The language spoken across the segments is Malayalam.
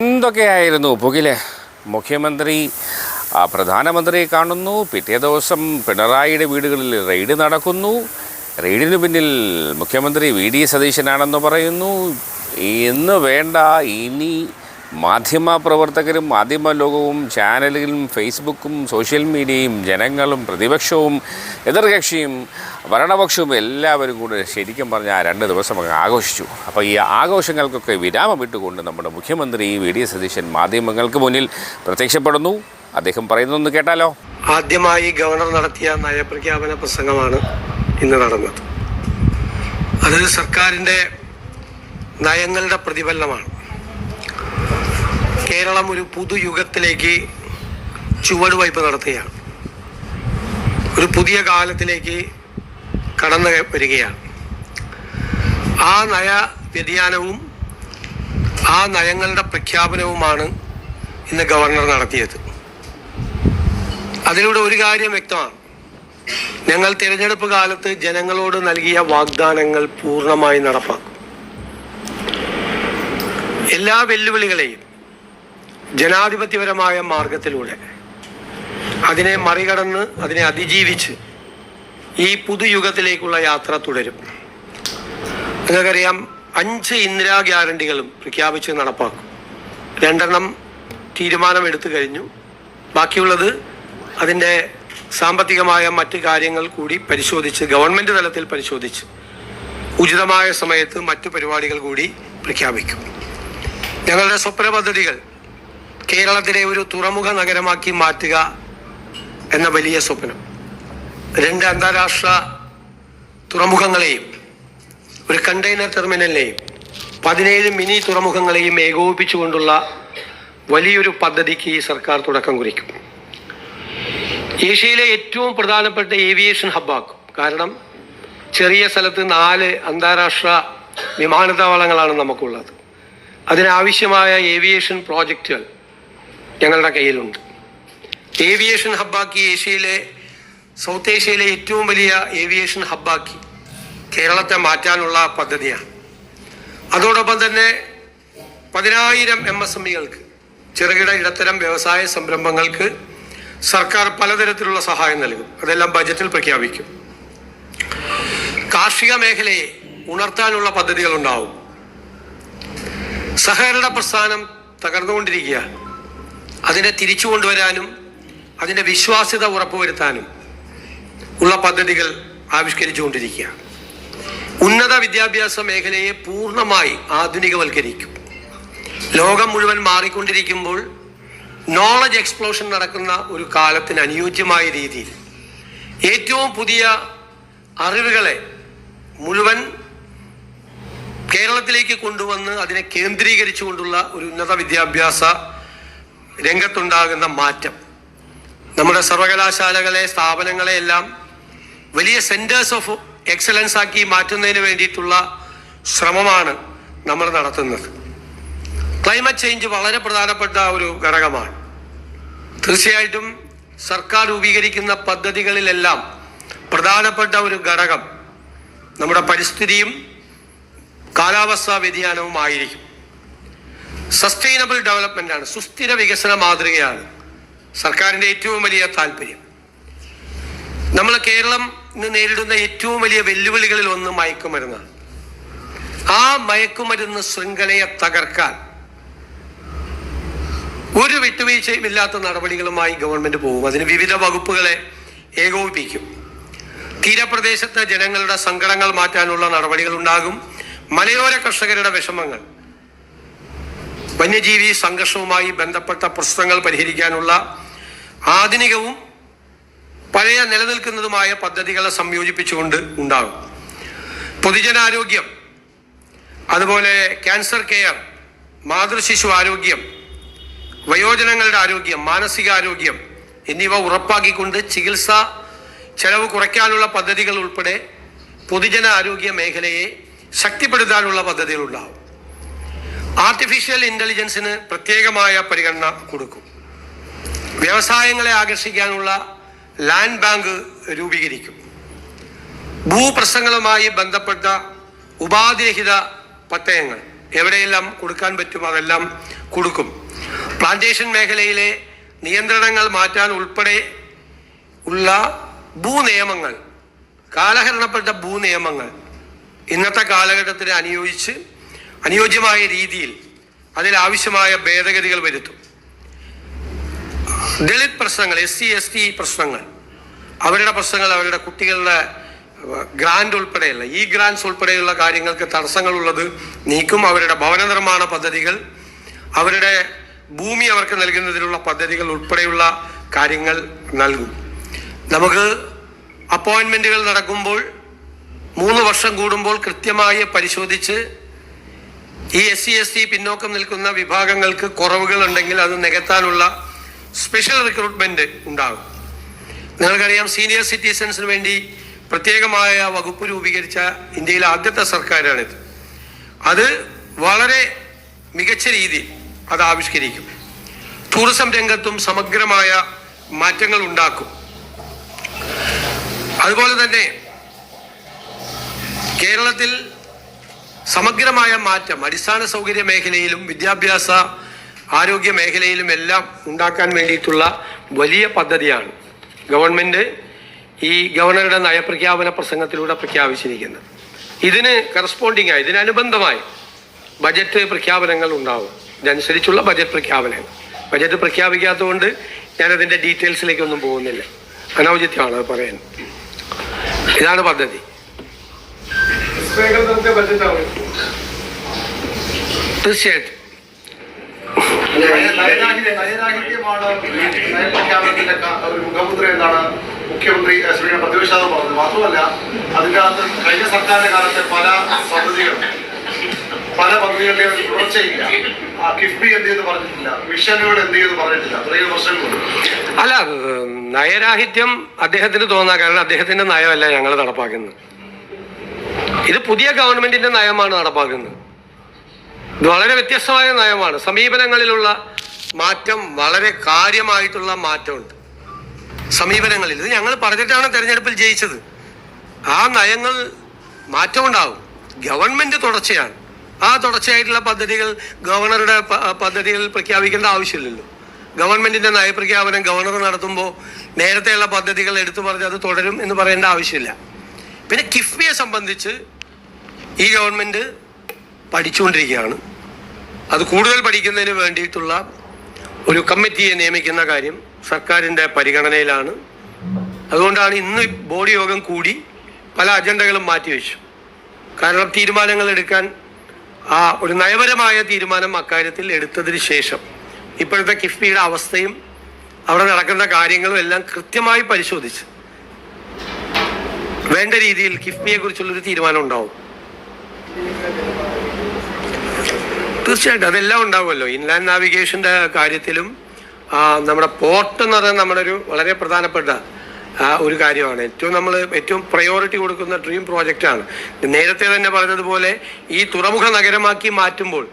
എന്തൊക്കെയായിരുന്നു പുകില്? മുഖ്യമന്ത്രി പ്രധാനമന്ത്രിയെ കാണുന്നു, പിറ്റേ ദിവസം പിണറായിയുടെ വീടുകളിൽ റെയ്ഡ് നടക്കുന്നു, റെയ്ഡിന് പിന്നിൽ മുഖ്യമന്ത്രി വി സതീശനാണെന്ന് പറയുന്നു. ഇന്ന് വേണ്ട, ഇനി മാധ്യമപ്രവർത്തകരും മാധ്യമ ലോകവും ചാനലുകളും ഫേസ്ബുക്കും സോഷ്യൽ മീഡിയയും ജനങ്ങളും പ്രതിപക്ഷവും എതിർകക്ഷിയും ഭരണപക്ഷവും എല്ലാവരും കൂടെ ശരിക്കും പറഞ്ഞാൽ ആ 2 ദിവസം ആഘോഷിച്ചു. അപ്പോൾ ഈ ആഘോഷങ്ങൾക്കൊക്കെ വിരാമം ഇട്ടുകൊണ്ട് നമ്മുടെ മുഖ്യമന്ത്രി വി സതീശൻ മാധ്യമങ്ങൾക്ക് മുന്നിൽ പ്രത്യക്ഷപ്പെടുന്നു. അദ്ദേഹം പറയുന്നതൊന്ന് കേട്ടാലോ. ആദ്യമായി ഗവർണർ നടത്തിയ നയപ്രഖ്യാപന പ്രസംഗമാണ് ഇന്ന് നടന്നത്. അത് സർക്കാരിൻ്റെ നയങ്ങളുടെ പ്രതിഫലനമാണ്. കേരളം ഒരു പുതുയുഗത്തിലേക്ക് ചുവടുവയ്പ് നടത്തുകയാണ്. ഒരു പുതിയ കാലത്തിലേക്ക് കടന്നു വരികയാണ്. ആ നയ വ്യതിയാനവും ആ നയങ്ങളുടെ പ്രഖ്യാപനവുമാണ് ഇന്ന് ഗവർണർ നടത്തിയത്. അതിലൂടെ ഒരു കാര്യം വ്യക്തമാണ്: ഞങ്ങൾ തിരഞ്ഞെടുപ്പ് കാലത്ത് ജനങ്ങളോട് നൽകിയ വാഗ്ദാനങ്ങൾ പൂർണ്ണമായി നടപ്പാക്കും. എല്ലാ വെല്ലുവിളികളെയും ജനാധിപത്യപരമായ മാർഗത്തിലൂടെ അതിനെ മറികടന്ന് അതിനെ അതിജീവിച്ച് ഈ പുതുയുഗത്തിലേക്കുള്ള യാത്ര തുടരും. നിങ്ങൾക്കറിയാം, 5 ഇന്ദിരാ ഗ്യാരണ്ടികളും പ്രഖ്യാപിച്ച് നടപ്പാക്കും. 2 തീരുമാനമെടുത്തു കഴിഞ്ഞു. ബാക്കിയുള്ളത് അതിൻ്റെ സാമ്പത്തികമായ മറ്റ് കാര്യങ്ങൾ കൂടി പരിശോധിച്ച്, ഗവൺമെൻറ് തലത്തിൽ പരിശോധിച്ച് ഉചിതമായ സമയത്ത് മറ്റു പരിപാടികൾ കൂടി പ്രഖ്യാപിക്കും. ഞങ്ങളുടെ സ്വപ്ന പദ്ധതികൾ കേരളത്തിലെ ഒരു തുറമുഖ നഗരമാക്കി മാറ്റുക എന്ന വലിയ സ്വപ്നം, 2 അന്താരാഷ്ട്ര തുറമുഖങ്ങളെയും ഒരു കണ്ടെയ്നർ ടെർമിനലിനെയും 17 മിനി തുറമുഖങ്ങളെയും ഏകോപിപ്പിച്ചുകൊണ്ടുള്ള വലിയൊരു പദ്ധതിക്ക് ഈ സർക്കാർ തുടക്കം കുറിക്കും. ഏഷ്യയിലെ ഏറ്റവും പ്രധാനപ്പെട്ട ഏവിയേഷൻ ഹബ്ബാക്കും. കാരണം ചെറിയ സ്ഥലത്ത് 4 അന്താരാഷ്ട്ര വിമാനത്താവളങ്ങളാണ് നമുക്കുള്ളത്. അതിനാവശ്യമായ ഏവിയേഷൻ പ്രോജക്റ്റുകൾ ഞങ്ങളുടെ കയ്യിലുണ്ട്. ഏവിയേഷൻ ഹബ്ബാക്കി സൗത്ത് ഏഷ്യയിലെ ഏറ്റവും വലിയ ഏവിയേഷൻ ഹബ്ബാക്കി കേരളത്തെ മാറ്റാനുള്ള പദ്ധതിയാണ്. അതോടൊപ്പം തന്നെ 10,000 MSMEകൾക്ക്, ചെറുകിട ഇടത്തരം വ്യവസായ സംരംഭങ്ങൾക്ക് സർക്കാർ പലതരത്തിലുള്ള സഹായം നൽകും. അതെല്ലാം ബജറ്റിൽ പ്രഖ്യാപിക്കും. കാർഷിക മേഖലയെ ഉണർത്താനുള്ള പദ്ധതികൾ ഉണ്ടാവും. സഹകരണ പ്രസ്ഥാനം തകർന്നുകൊണ്ടിരിക്കുക, അതിനെ തിരിച്ചു കൊണ്ടുവരാനും അതിൻ്റെ വിശ്വാസ്യത ഉറപ്പുവരുത്താനും ഉള്ള പദ്ധതികൾ ആവിഷ്കരിച്ചുകൊണ്ടിരിക്കുക. ഉന്നത വിദ്യാഭ്യാസ മേഖലയെ പൂർണ്ണമായി ആധുനികവൽക്കരിക്കും. ലോകം മുഴുവൻ മാറിക്കൊണ്ടിരിക്കുമ്പോൾ നോളജ് എക്സ്പ്ലോഷൻ നടക്കുന്ന ഒരു കാലത്തിന് അനുയോജ്യമായ രീതിയിൽ ഏറ്റവും പുതിയ അറിവുകളെ മുഴുവൻ കേരളത്തിലേക്ക് കൊണ്ടുവന്ന് അതിനെ കേന്ദ്രീകരിച്ചുകൊണ്ടുള്ള ഒരു ഉന്നത വിദ്യാഭ്യാസ രംഗത്തുണ്ടാകുന്ന മാറ്റം, നമ്മുടെ സർവകലാശാലകളെ, സ്ഥാപനങ്ങളെ എല്ലാം വലിയ സെന്റേഴ്സ് ഓഫ് എക്സലൻസ് ആക്കി മാറ്റുന്നതിന് വേണ്ടിയിട്ടുള്ള ശ്രമമാണ് നമ്മൾ നടത്തുന്നത്. ക്ലൈമറ്റ് ചേഞ്ച് വളരെ പ്രധാനപ്പെട്ട ഒരു ഘടകമാണ്. തീർച്ചയായിട്ടും സർക്കാർ രൂപീകരിക്കുന്ന പദ്ധതികളിലെല്ലാം പ്രധാനപ്പെട്ട ഒരു ഘടകം നമ്മുടെ പരിസ്ഥിതിയും കാലാവസ്ഥാ വ്യതിയാനവും ആയിരിക്കും. സസ്റ്റൈനബിൾ ഡെവലപ്മെന്റ് ആണ്, സുസ്ഥിര വികസന മാതൃകയാണ് സർക്കാരിൻ്റെ ഏറ്റവും വലിയ താല്പര്യം. നമ്മൾ കേരളം ഇന്ന് നേരിടുന്ന ഏറ്റവും വലിയ വെല്ലുവിളികളിൽ ഒന്ന് മയക്കുമരുന്നാണ്. ആ മയക്കുമരുന്ന് ശൃംഖലയെ തകർക്കാൻ ഒരു വിട്ടുവീഴ്ചയും ഇല്ലാത്ത നടപടികളുമായി ഗവൺമെന്റ് പോകും. അതിന് വിവിധ വകുപ്പുകളെ ഏകോപിപ്പിക്കും. തീരപ്രദേശത്തെ ജനങ്ങളുടെ സങ്കടങ്ങൾ മാറ്റാനുള്ള നടപടികൾ ഉണ്ടാകും. മലയോര കർഷകരുടെ വിഷമങ്ങൾ, വന്യജീവി സംഘർഷവുമായി ബന്ധപ്പെട്ട പ്രശ്നങ്ങൾ പരിഹരിക്കാനുള്ള ആധുനികവും പഴയ നിലനിൽക്കുന്നതുമായ പദ്ധതികളെ സംയോജിപ്പിച്ചുകൊണ്ട് ഉണ്ടാകും. പൊതുജനാരോഗ്യം, അതുപോലെ ക്യാൻസർ കെയർ, മാതൃശിശു ആരോഗ്യം, വയോജനങ്ങളുടെ ആരോഗ്യം, മാനസികാരോഗ്യം എന്നിവ ഉറപ്പാക്കിക്കൊണ്ട് ചികിത്സാ ചെലവ് കുറയ്ക്കാനുള്ള പദ്ധതികൾ ഉൾപ്പെടെ പൊതുജന ആരോഗ്യ മേഖലയെ ശക്തിപ്പെടുത്താനുള്ള പദ്ധതികളുണ്ടാവും. ആർട്ടിഫിഷ്യൽ ഇന്റലിജൻസിന് പ്രത്യേകമായ പരിഗണന കൊടുക്കും. വ്യവസായങ്ങളെ ആകർഷിക്കാനുള്ള ലാൻഡ് ബാങ്ക് രൂപീകരിക്കും. ഭൂപ്രശ്നങ്ങളുമായി ബന്ധപ്പെട്ട ഉപാധിരഹിത പട്ടയങ്ങൾ എവിടെയെല്ലാം കൊടുക്കാൻ പറ്റും അതെല്ലാം കൊടുക്കും. പ്ലാന്റേഷൻ മേഖലയിലെ നിയന്ത്രണങ്ങൾ മാറ്റാൻ ഉൾപ്പെടെ ഉള്ള ഭൂനിയമങ്ങൾ, കാലഹരണപ്പെട്ട ഭൂനിയമങ്ങൾ ഇന്നത്തെ കാലഘട്ടത്തിന് അനുയോജ്യമായ രീതിയിൽ അതിലാവശ്യമായ ഭേദഗതികൾ വരുത്തും. ദളിത് പ്രശ്നങ്ങൾ, SC/ST പ്രശ്നങ്ങൾ, അവരുടെ പ്രശ്നങ്ങൾ, അവരുടെ കുട്ടികളുടെ ഗ്രാൻഡ് ഉൾപ്പെടെയുള്ള ഗ്രാൻഡ്സ് ഉൾപ്പെടെയുള്ള കാര്യങ്ങൾക്ക് തടസ്സങ്ങളുള്ളത് നീക്കും. അവരുടെ ഭവന നിർമ്മാണ പദ്ധതികൾ, അവരുടെ ഭൂമി അവർക്ക് നൽകുന്നതിനുള്ള പദ്ധതികൾ ഉൾപ്പെടെയുള്ള കാര്യങ്ങൾ നൽകും. നമുക്ക് അപ്പോയിൻമെൻറ്റുകൾ നടക്കുമ്പോൾ 3 വർഷം കൂടുമ്പോൾ കൃത്യമായി പരിശോധിച്ച് ഈ SC/ST പിന്നോക്കം നിൽക്കുന്ന വിഭാഗങ്ങൾക്ക് കുറവുകൾ ഉണ്ടെങ്കിൽ അത് നികത്താനുള്ള സ്പെഷ്യൽ റിക്രൂട്ട്മെൻറ്റ് ഉണ്ടാകും. നിങ്ങൾക്കറിയാം, സീനിയർ സിറ്റിസൺസിന് വേണ്ടി പ്രത്യേകമായ വകുപ്പ് രൂപീകരിച്ച ഇന്ത്യയിലെ ആദ്യത്തെ സർക്കാരാണിത്. അത് വളരെ മികച്ച രീതിയിൽ അത് ആവിഷ്കരിക്കും. ടൂറിസം രംഗത്തും സമഗ്രമായ മാറ്റങ്ങൾ ഉണ്ടാക്കും. അതുപോലെ തന്നെ കേരളത്തിൽ സമഗ്രമായ മാറ്റം അടിസ്ഥാന സൗകര്യ മേഖലയിലും വിദ്യാഭ്യാസ ആരോഗ്യ മേഖലയിലും എല്ലാം ഉണ്ടാക്കാൻ വേണ്ടിയിട്ടുള്ള വലിയ പദ്ധതിയാണ് ഗവൺമെൻറ് ഈ ഗവർണറുടെ നയപ്രഖ്യാപന പ്രസംഗത്തിലൂടെ പ്രഖ്യാപിച്ചിരിക്കുന്നത്. ഇതിന് കറസ്പോണ്ടിങ് ആയി, ഇതിനനുബന്ധമായി ബജറ്റ് പ്രഖ്യാപനങ്ങൾ ഉണ്ടാവും. ഇതനുസരിച്ചുള്ള ബജറ്റ് പ്രഖ്യാപനങ്ങൾ. ബജറ്റ് പ്രഖ്യാപിക്കാത്തതുകൊണ്ട് ഞാനതിൻ്റെ ഡീറ്റെയിൽസിലേക്കൊന്നും പോകുന്നില്ല, അനൗചിത്യമാണ് അത് പറയാൻ. ഇതാണ് പദ്ധതി. തീർച്ചയായിട്ടും മുഖമുദ്ര എന്നാണ് മുഖ്യമന്ത്രി ശ്രീയുടെ പ്രതിപക്ഷാതം പറഞ്ഞത്. മാത്രമല്ല, അതിൻ്റെ അകത്ത് കഴിഞ്ഞ സർക്കാരിന്റെ കാലത്തെ പല പദ്ധതികളുടെയും തുടർച്ചയില്ല. കിഫ്ബി എന്ത് ചെയ്ത് പറഞ്ഞിട്ടില്ല, മിഷനുകൾ എന്ത് ചെയ്ത് പറഞ്ഞിട്ടില്ല, തുടങ്ങിയ പ്രശ്നങ്ങളുണ്ട്. അല്ല, നയരാഹിത്യം അദ്ദേഹത്തിന് തോന്നാം. കാരണം അദ്ദേഹത്തിന്റെ നയമല്ല ഞങ്ങൾ നടപ്പാക്കുന്നത്. ഇത് പുതിയ ഗവൺമെന്റിന്റെ നയമാണ് നടപ്പാക്കുന്നത്. ഇത് വളരെ വ്യത്യസ്തമായ നയമാണ്. സമീപനങ്ങളിലുള്ള മാറ്റം, വളരെ കാര്യമായിട്ടുള്ള മാറ്റമുണ്ട് സമീപനങ്ങളിൽ. ഇത് ഞങ്ങൾ പറഞ്ഞിട്ടാണ് തെരഞ്ഞെടുപ്പിൽ ജയിച്ചത്. ആ നയങ്ങൾ മാറ്റമുണ്ടാകും. ഗവൺമെന്റ് തുടർച്ചയാണ്. ആ തുടർച്ചയായിട്ടുള്ള പദ്ധതികൾ ഗവർണറുടെ പദ്ധതികൾ പ്രഖ്യാപിക്കേണ്ട ആവശ്യമില്ലല്ലോ. ഗവൺമെന്റിന്റെ നയപ്രഖ്യാപനം ഗവർണർ നടത്തുമ്പോൾ നേരത്തെയുള്ള പദ്ധതികൾ എടുത്തു പറഞ്ഞ് അത് തുടരും എന്ന് പറയേണ്ട ആവശ്യമില്ല. പിന്നെ കിഫ്ബിയെ സംബന്ധിച്ച് ഈ ഗവൺമെന്റ് പഠിച്ചുകൊണ്ടിരിക്കുകയാണ്. അത് കൂടുതൽ പഠിക്കുന്നതിന് വേണ്ടിയിട്ടുള്ള ഒരു കമ്മിറ്റിയെ നിയമിക്കുന്ന കാര്യം സർക്കാരിൻ്റെ പരിഗണനയിലാണ്. അതുകൊണ്ടാണ് ഇന്ന് ബോർഡ് യോഗം കൂടി പല അജണ്ടകളും മാറ്റിവെച്ചു. കാരണം തീരുമാനങ്ങൾ എടുക്കാൻ ഒരു നയപരമായ തീരുമാനം അക്കാര്യത്തിൽ എടുത്തതിന് ശേഷം ഇപ്പോഴത്തെ കിഫ്ബിയുടെ അവസ്ഥയും അവിടെ നടക്കുന്ന കാര്യങ്ങളും എല്ലാം കൃത്യമായി പരിശോധിച്ച് വേണ്ട രീതിയിൽ കിഫ്ബിയെ കുറിച്ചുള്ളൊരു തീരുമാനം ഉണ്ടാവും. തീർച്ചയായിട്ടും അതെല്ലാം ഉണ്ടാവുമല്ലോ. ഇൻലാൻഡ് നാവിഗേഷൻ്റെ കാര്യത്തിലും നമ്മുടെ പോർട്ട് എന്ന് പറയുന്നത് നമ്മുടെ ഒരു വളരെ പ്രധാനപ്പെട്ട ഒരു കാര്യമാണ്. ഏറ്റവും പ്രയോറിറ്റി കൊടുക്കുന്ന ഡ്രീം പ്രോജക്റ്റാണ്. നേരത്തെ തന്നെ പറഞ്ഞതുപോലെ ഈ തുറമുഖ നഗരമാക്കി മാറ്റുമ്പോൾ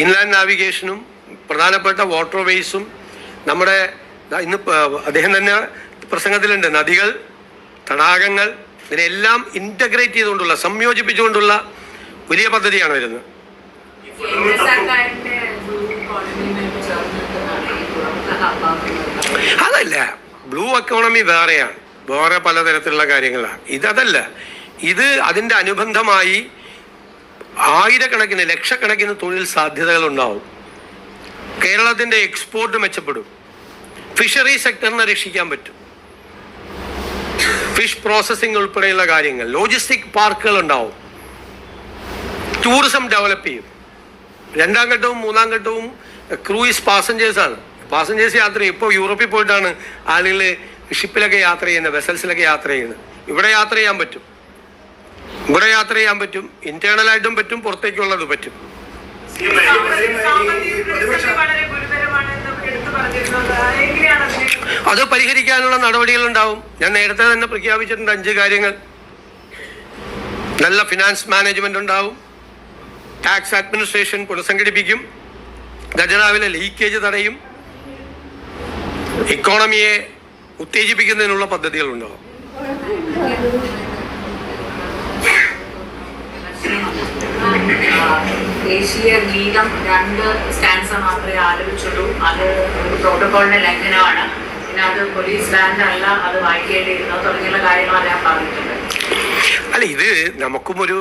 ഇൻലാൻഡ് നാവിഗേഷനും പ്രധാനപ്പെട്ട വാട്ടർ വേസും നമ്മുടെ ഇന്ന് അദ്ദേഹം തന്നെ പ്രസംഗത്തിലുണ്ട്, നദികൾ, തടാകങ്ങൾ, ഇതിനെല്ലാം ഇൻ്റഗ്രേറ്റ് ചെയ്തുകൊണ്ടുള്ള, സംയോജിപ്പിച്ചുകൊണ്ടുള്ള വലിയ പദ്ധതിയാണ് വരുന്നത്. അതല്ല, ബ്ലൂ എക്കോണമി വേറെയാണ്, വേറെ പലതരത്തിലുള്ള കാര്യങ്ങളാണ്. ഇതല്ല, ഇത് അതിൻ്റെ അനുബന്ധമായി ആയിരക്കണക്കിന് ലക്ഷക്കണക്കിന് തൊഴിൽ സാധ്യതകൾ ഉണ്ടാവും. കേരളത്തിൻ്റെ എക്സ്പോർട്ട് മെച്ചപ്പെടും. ഫിഷറി സെക്ടറിനെ രക്ഷിക്കാൻ പറ്റും. ഫിഷ് പ്രോസസ്സിംഗ് ഉൾപ്പെടെയുള്ള കാര്യങ്ങൾ, ലോജിസ്റ്റിക് പാർക്കുകൾ ഉണ്ടാവും. ടൂറിസം ഡെവലപ്പ് ചെയ്യും. 2ാം ഘട്ടവും 3ാം ഘട്ടവും ക്രൂയിസ് പാസഞ്ചേഴ്സാണ്. പാസഞ്ചേഴ്സ് യാത്ര ഇപ്പോൾ യൂറോപ്പിൽ പോയിട്ടാണ് ആളുകൾ ഷിപ്പിലൊക്കെ യാത്ര ചെയ്യുന്നത്, വെസൽസിലൊക്കെ യാത്ര ചെയ്യുന്നത്. ഇവിടെ യാത്ര ചെയ്യാൻ പറ്റും. ഇന്റേണലായിട്ടും പറ്റും, പുറത്തേക്കുള്ളത് പറ്റും. അത് പരിഹരിക്കാനുള്ള നടപടികൾ ഉണ്ടാവും. ഞാൻ നേരത്തെ തന്നെ പ്രഖ്യാപിച്ചിട്ടുണ്ട് 5 കാര്യങ്ങൾ. നല്ല ഫിനാൻസ് മാനേജ്മെന്റ് ഉണ്ടാവും. ടാക്സ് അഡ്മിനിസ്ട്രേഷൻ പുനഃസംഘടിപ്പിക്കും. ഖജനാവിലെ ലീക്കേജ് തടയും. ഇക്കോണമിയെ ഉത്തേജിപ്പിക്കുന്നതിനുള്ള പദ്ധതികൾ ഉണ്ടാവും. ദേശീയ ഗീതം 2 സ്റ്റാൻസ മാത്രമേ ആലപിച്ചുള്ളൂ. അത് ഒരു പ്രോട്ടോകോളിന്റെ ലംഘനമാണ്. പിന്നെ അത് പോലീസ് ബാൻഡ് അല്ല, അത് വായിക്കേണ്ടിയിരുന്നു തുടങ്ങിയുള്ള കാര്യങ്ങൾ അദ്ദേഹം പറഞ്ഞിട്ടുണ്ട്. അല്ല, ഇത് നമുക്കും ഒരു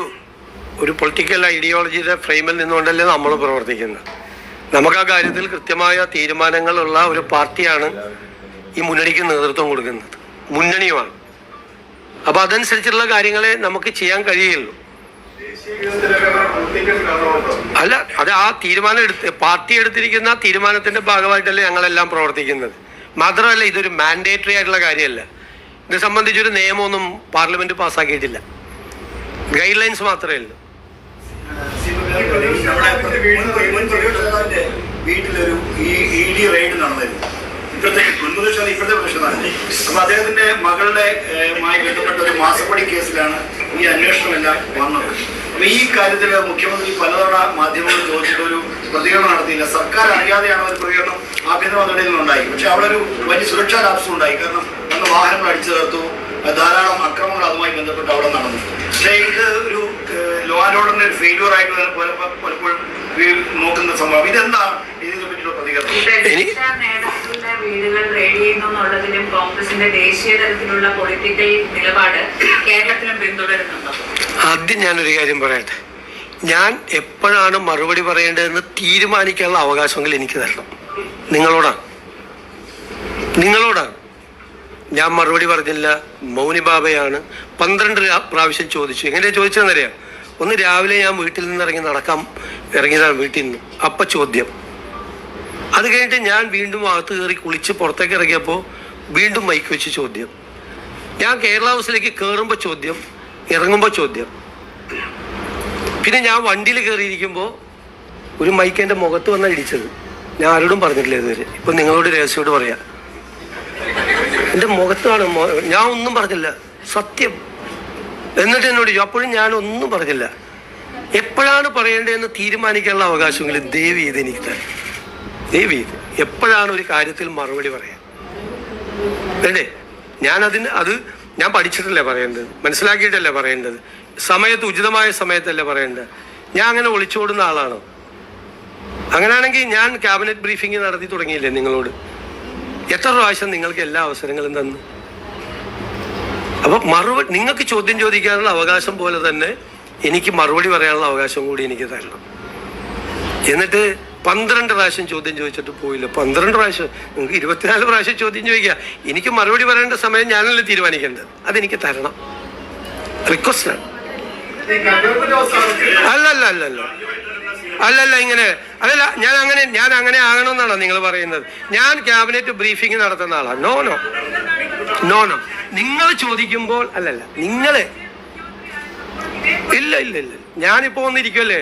പൊളിറ്റിക്കൽ ഐഡിയോളജിയുടെ ഫ്രെയിമിൽ നിന്നുകൊണ്ടല്ലേ നമ്മൾ പ്രവർത്തിക്കുന്നത്. നമുക്ക് ആ കാര്യത്തിൽ കൃത്യമായ തീരുമാനങ്ങളുള്ള ഒരു പാർട്ടിയാണ് ഈ മുന്നണിക്ക് നേതൃത്വം കൊടുക്കുന്നത്, മുന്നണിയുമാണ്. അപ്പോൾ അതനുസരിച്ചുള്ള കാര്യങ്ങളെ നമുക്ക് ചെയ്യാൻ കഴിയുള്ളൂ. അല്ല, അത് ആ തീരുമാനം പാർട്ടി എടുത്തിരിക്കുന്ന തീരുമാനത്തിന്റെ ഭാഗമായിട്ടല്ലേ ഞങ്ങളെല്ലാം പ്രവർത്തിക്കുന്നത്. മാത്രമല്ല, ഇതൊരു മാൻഡേറ്ററി ആയിട്ടുള്ള കാര്യമല്ല. ഇത് സംബന്ധിച്ചൊരു നിയമമൊന്നും പാർലമെന്റ് പാസ്സാക്കിയിട്ടില്ല. ഗൈഡ് ലൈൻസ് മാത്രമേ ഉള്ളൂ. വീട്ടിലൊരു ED റെയ്ഡ് നടന്നിരുന്നു. ഇപ്പോഴത്തെ പ്രശ്നമാണ്. അപ്പൊ അദ്ദേഹത്തിന്റെ മകളുടെ ബന്ധപ്പെട്ട ഒരു മാസപ്പടി കേസിലാണ് ഈ അന്വേഷണമെല്ലാം വന്നത്. അപ്പൊ ഈ കാര്യത്തിൽ മുഖ്യമന്ത്രി പലതവണ മാധ്യമങ്ങൾ ചോദിച്ചിട്ട് ഒരു പ്രതികരണം നടത്തിയില്ല. സർക്കാർ അറിയാതെയാണ് ഒരു പ്രതികരണം ആഭ്യന്തര മന്ത്രിയിൽ നിന്നുണ്ടായി. പക്ഷെ അവിടെ ഒരു വലിയ സുരക്ഷാ ലാപ്സും ഉണ്ടായി. കാരണം അന്ന് വാഹനങ്ങൾ അടിച്ചു തീർത്തു, ധാരാളം അക്രമങ്ങൾ അതുമായി ബന്ധപ്പെട്ട് അവിടെ നടന്നു. പക്ഷേ ഇത് ഒരു ലോ ആൻഡ് ഓർഡറിന്റെ ഒരു ഫെയിലിയർ ആയിട്ട് പലപ്പോഴും നോക്കുന്ന സംഭവം. ഇതെന്താണ് ഇതിനെ പറ്റിയുള്ള പ്രതികരണം? നേതാക്കളുടെ വീടുകൾ റെയ്ഡ് ചെയ്യുന്നു എന്നുള്ളതിലും കോൺഗ്രസിന്റെ ദേശീയ തലത്തിലുള്ള പൊളിറ്റിക്കൽ നിലപാട് കേരളത്തിലും പിന്തുടരുന്നുണ്ടോ? ആദ്യം ഞാനൊരു കാര്യം പറയട്ടെ. ഞാൻ എപ്പോഴാണ് മറുപടി പറയേണ്ടതെന്ന് തീരുമാനിക്കാനുള്ള അവകാശമെങ്കിൽ എനിക്ക് തരണം. നിങ്ങളോടാണ്. ഞാൻ മറുപടി പറഞ്ഞില്ല. മൗനി ബാബയാണ് 12 പ്രാവശ്യം ചോദിച്ചു. എങ്ങനെയാ ചോദിച്ചതെന്നറിയാം? ഒന്ന് രാവിലെ ഞാൻ വീട്ടിൽ നിന്ന് ഇറങ്ങിയതാണ് വീട്ടിൽ നിന്ന്. അപ്പം ചോദ്യം. അത് കഴിഞ്ഞിട്ട് ഞാൻ വീണ്ടും അകത്ത് കയറി കുളിച്ച് പുറത്തേക്ക് ഇറങ്ങിയപ്പോൾ വീണ്ടും മൈക്ക് വെച്ച് ചോദ്യം. ഞാൻ കേരള ഹൗസിലേക്ക് കയറുമ്പോൾ ചോദ്യം, ഇറങ്ങുമ്പോൾ ചോദ്യം. പിന്നെ ഞാൻ വണ്ടിയിൽ കയറിയിരിക്കുമ്പോൾ ഒരു മൈക്ക് എൻ്റെ മുഖത്ത് വന്നാണ് ഇടിച്ചത്. ഞാൻ ആരോടും പറഞ്ഞിട്ടില്ല ഇതുവരെ. ഇപ്പം നിങ്ങളോട് രഹസ്യമായിട്ട് പറയാം, എൻ്റെ മുഖത്താണ്. ഞാൻ ഒന്നും പറഞ്ഞില്ല, സത്യം. എന്നിട്ട് എന്നോട് അപ്പോഴും ഞാൻ ഒന്നും പറഞ്ഞില്ല. എപ്പോഴാണ് പറയേണ്ടതെന്ന് തീരുമാനിക്കാനുള്ള അവകാശമെങ്കിലും ദയവ് ചെയ്ത് എനിക്ക് തരാം. ദയവ് ചെയ്ത് എപ്പോഴാണ് ഒരു കാര്യത്തിൽ മറുപടി പറയാൻ വേണ്ടേ? ഞാൻ പഠിച്ചിട്ടല്ലേ പറയേണ്ടത്, മനസ്സിലാക്കിയിട്ടല്ലേ പറയേണ്ടത്, ഉചിതമായ സമയത്തല്ലേ പറയേണ്ടത്. ഞാൻ അങ്ങനെ ഒളിച്ചോടുന്ന ആളാണോ? അങ്ങനെയാണെങ്കിൽ ഞാൻ ക്യാബിനറ്റ് ബ്രീഫിംഗ് നടത്തി തുടങ്ങിയില്ലേ നിങ്ങളോട്? എത്ര പ്രാവശ്യം നിങ്ങൾക്ക് എല്ലാ അവസരങ്ങളും തന്നു? അപ്പം നിങ്ങൾക്ക് ചോദ്യം ചോദിക്കാനുള്ള അവകാശം പോലെ തന്നെ എനിക്ക് മറുപടി പറയാനുള്ള അവകാശം കൂടി എനിക്ക് തരണം. എന്നിട്ട് 12 പ്രാവശ്യം ചോദ്യം ചോദിച്ചിട്ട് പോയില്ല. 12 പ്രാവശ്യം, നിങ്ങൾക്ക് 24 പ്രാവശ്യം ചോദ്യം ചോദിക്കുക. എനിക്ക് മറുപടി പറയേണ്ട സമയം ഞാനല്ലേ തീരുമാനിക്കേണ്ടത്. അതെനിക്ക് തരണം. റിക്വസ്റ്റാണ്. അല്ലല്ല ഇങ്ങനെ അതല്ല. ഞാൻ അങ്ങനെ ആകണമെന്നാണോ നിങ്ങൾ പറയുന്നത്? ഞാൻ ക്യാബിനറ്റ് ബ്രീഫിംഗ് നടത്തുന്ന ആളാണ്. നോ. നിങ്ങൾ ചോദിക്കുമ്പോൾ അല്ലല്ല, നിങ്ങള് ഇല്ല ഞാനിപ്പോ വന്നിരിക്കുമല്ലേ.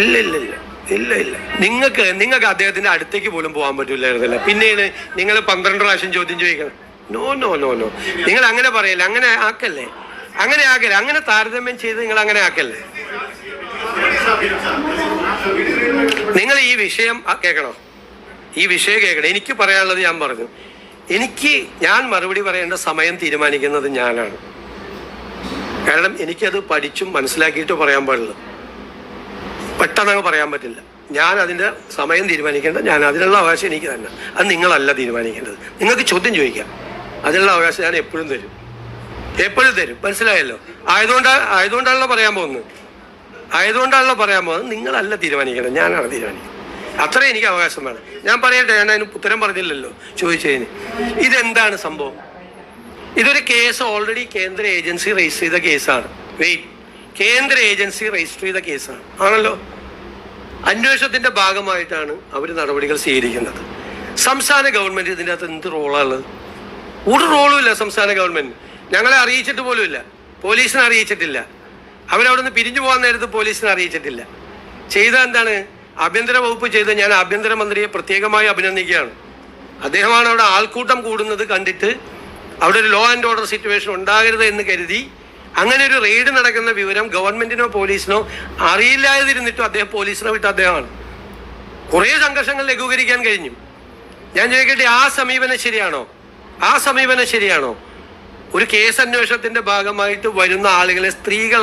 ഇല്ല നിങ്ങൾക്ക് അദ്ദേഹത്തിന്റെ അടുത്തേക്ക് പോലും പോകാൻ പറ്റില്ലായിരുന്നല്ലോ. പിന്നെയാണ് നിങ്ങൾ 12 പ്രാവശ്യം ചോദ്യം ചോദിക്കണം. നോ. നിങ്ങൾ അങ്ങനെ പറയല്ലേ, അങ്ങനെ ആക്കല്ലേ, അങ്ങനെ താരതമ്യം ചെയ്ത് നിങ്ങൾ അങ്ങനെ ആക്കല്ലേ. നിങ്ങൾ ഈ വിഷയം കേൾക്കണം. എനിക്ക് പറയാനുള്ളത് ഞാൻ പറഞ്ഞു. ഞാൻ മറുപടി പറയേണ്ട സമയം തീരുമാനിക്കുന്നത് ഞാനാണ്. കാരണം എനിക്കത് പഠിച്ചും മനസ്സിലാക്കിയിട്ട് പറയാൻ പാടില്ല. പെട്ടെന്ന് പറയാൻ പറ്റില്ല. ഞാൻ അതിൻ്റെ സമയം തീരുമാനിക്കേണ്ട, ഞാൻ അതിനുള്ള അവകാശം എനിക്ക് തന്നെ. അത് നിങ്ങളല്ല തീരുമാനിക്കേണ്ടത്. നിങ്ങൾക്ക് ചോദ്യം ചോദിക്കാം, അതിനുള്ള അവകാശം ഞാൻ എപ്പോഴും തരും. മനസ്സിലായല്ലോ? ആയതുകൊണ്ടാണല്ലോ പറയാൻ പോകുന്നത്. നിങ്ങളല്ല തീരുമാനിക്കേണ്ടത്, ഞാനാണ് തീരുമാനിക്കുന്നത്. അത്രേ എനിക്ക് അവകാശം വേണം. ഞാൻ പറയട്ടെ, ഞാൻ അതിന് ഉത്തരം പറഞ്ഞില്ലല്ലോ ചോദിച്ചതിന്. ഇതെന്താണ് സംഭവം? ഇതൊരു കേസ് ഓൾറെഡി കേന്ദ്ര ഏജൻസി രജിസ്റ്റർ ചെയ്ത കേസാണ്. കേന്ദ്ര ഏജൻസി രജിസ്റ്റർ ചെയ്ത കേസാണ് ആണല്ലോ. അന്വേഷണത്തിന്റെ ഭാഗമായിട്ടാണ് അവർ നടപടികൾ സ്വീകരിക്കുന്നത്. സംസ്ഥാന ഗവൺമെന്റ് ഇതിൻ്റെ അകത്ത് എന്ത് റോളാണുള്ളത്? ഒരു റോളും ഇല്ല സംസ്ഥാന ഗവൺമെന്റ്. ഞങ്ങളെ അറിയിച്ചിട്ട് പോലും ഇല്ല. പോലീസിനെ അറിയിച്ചിട്ടില്ല. അവരവിടെ നിന്ന് പിരിഞ്ഞു പോകാൻ നേരത്ത് പോലീസിനെ അറിയിച്ചിട്ടില്ല. ചെയ്ത എന്താണ്? ആഭ്യന്തര വകുപ്പ് ചെയ്ത് ഞാൻ ആഭ്യന്തരമന്ത്രിയെ പ്രത്യേകമായി അഭിനന്ദിക്കുകയാണ്. അദ്ദേഹമാണ് അവിടെ ആൾക്കൂട്ടം കൂടുന്നത് കണ്ടിട്ട് അവിടെ ഒരു ലോ ആൻഡ് ഓർഡർ സിറ്റുവേഷൻ ഉണ്ടാകരുത് എന്ന് കരുതി അങ്ങനെ ഒരു റെയ്ഡ് നടക്കുന്ന വിവരം ഗവൺമെന്റിനോ പോലീസിനോ അറിയില്ലാതിരുന്നിട്ടും അദ്ദേഹം പോലീസിനെ വിട്ട അദ്ദേഹമാണ്. കുറേ സംഘർഷങ്ങൾ ലഘൂകരിക്കാൻ കഴിഞ്ഞു. ഞാൻ ചോദിക്കട്ടെ, ആ സമീപനം ശരിയാണോ? ഒരു കേസ് അന്വേഷണത്തിന്റെ ഭാഗമായിട്ട് വരുന്ന ആളുകളെ, സ്ത്രീകൾ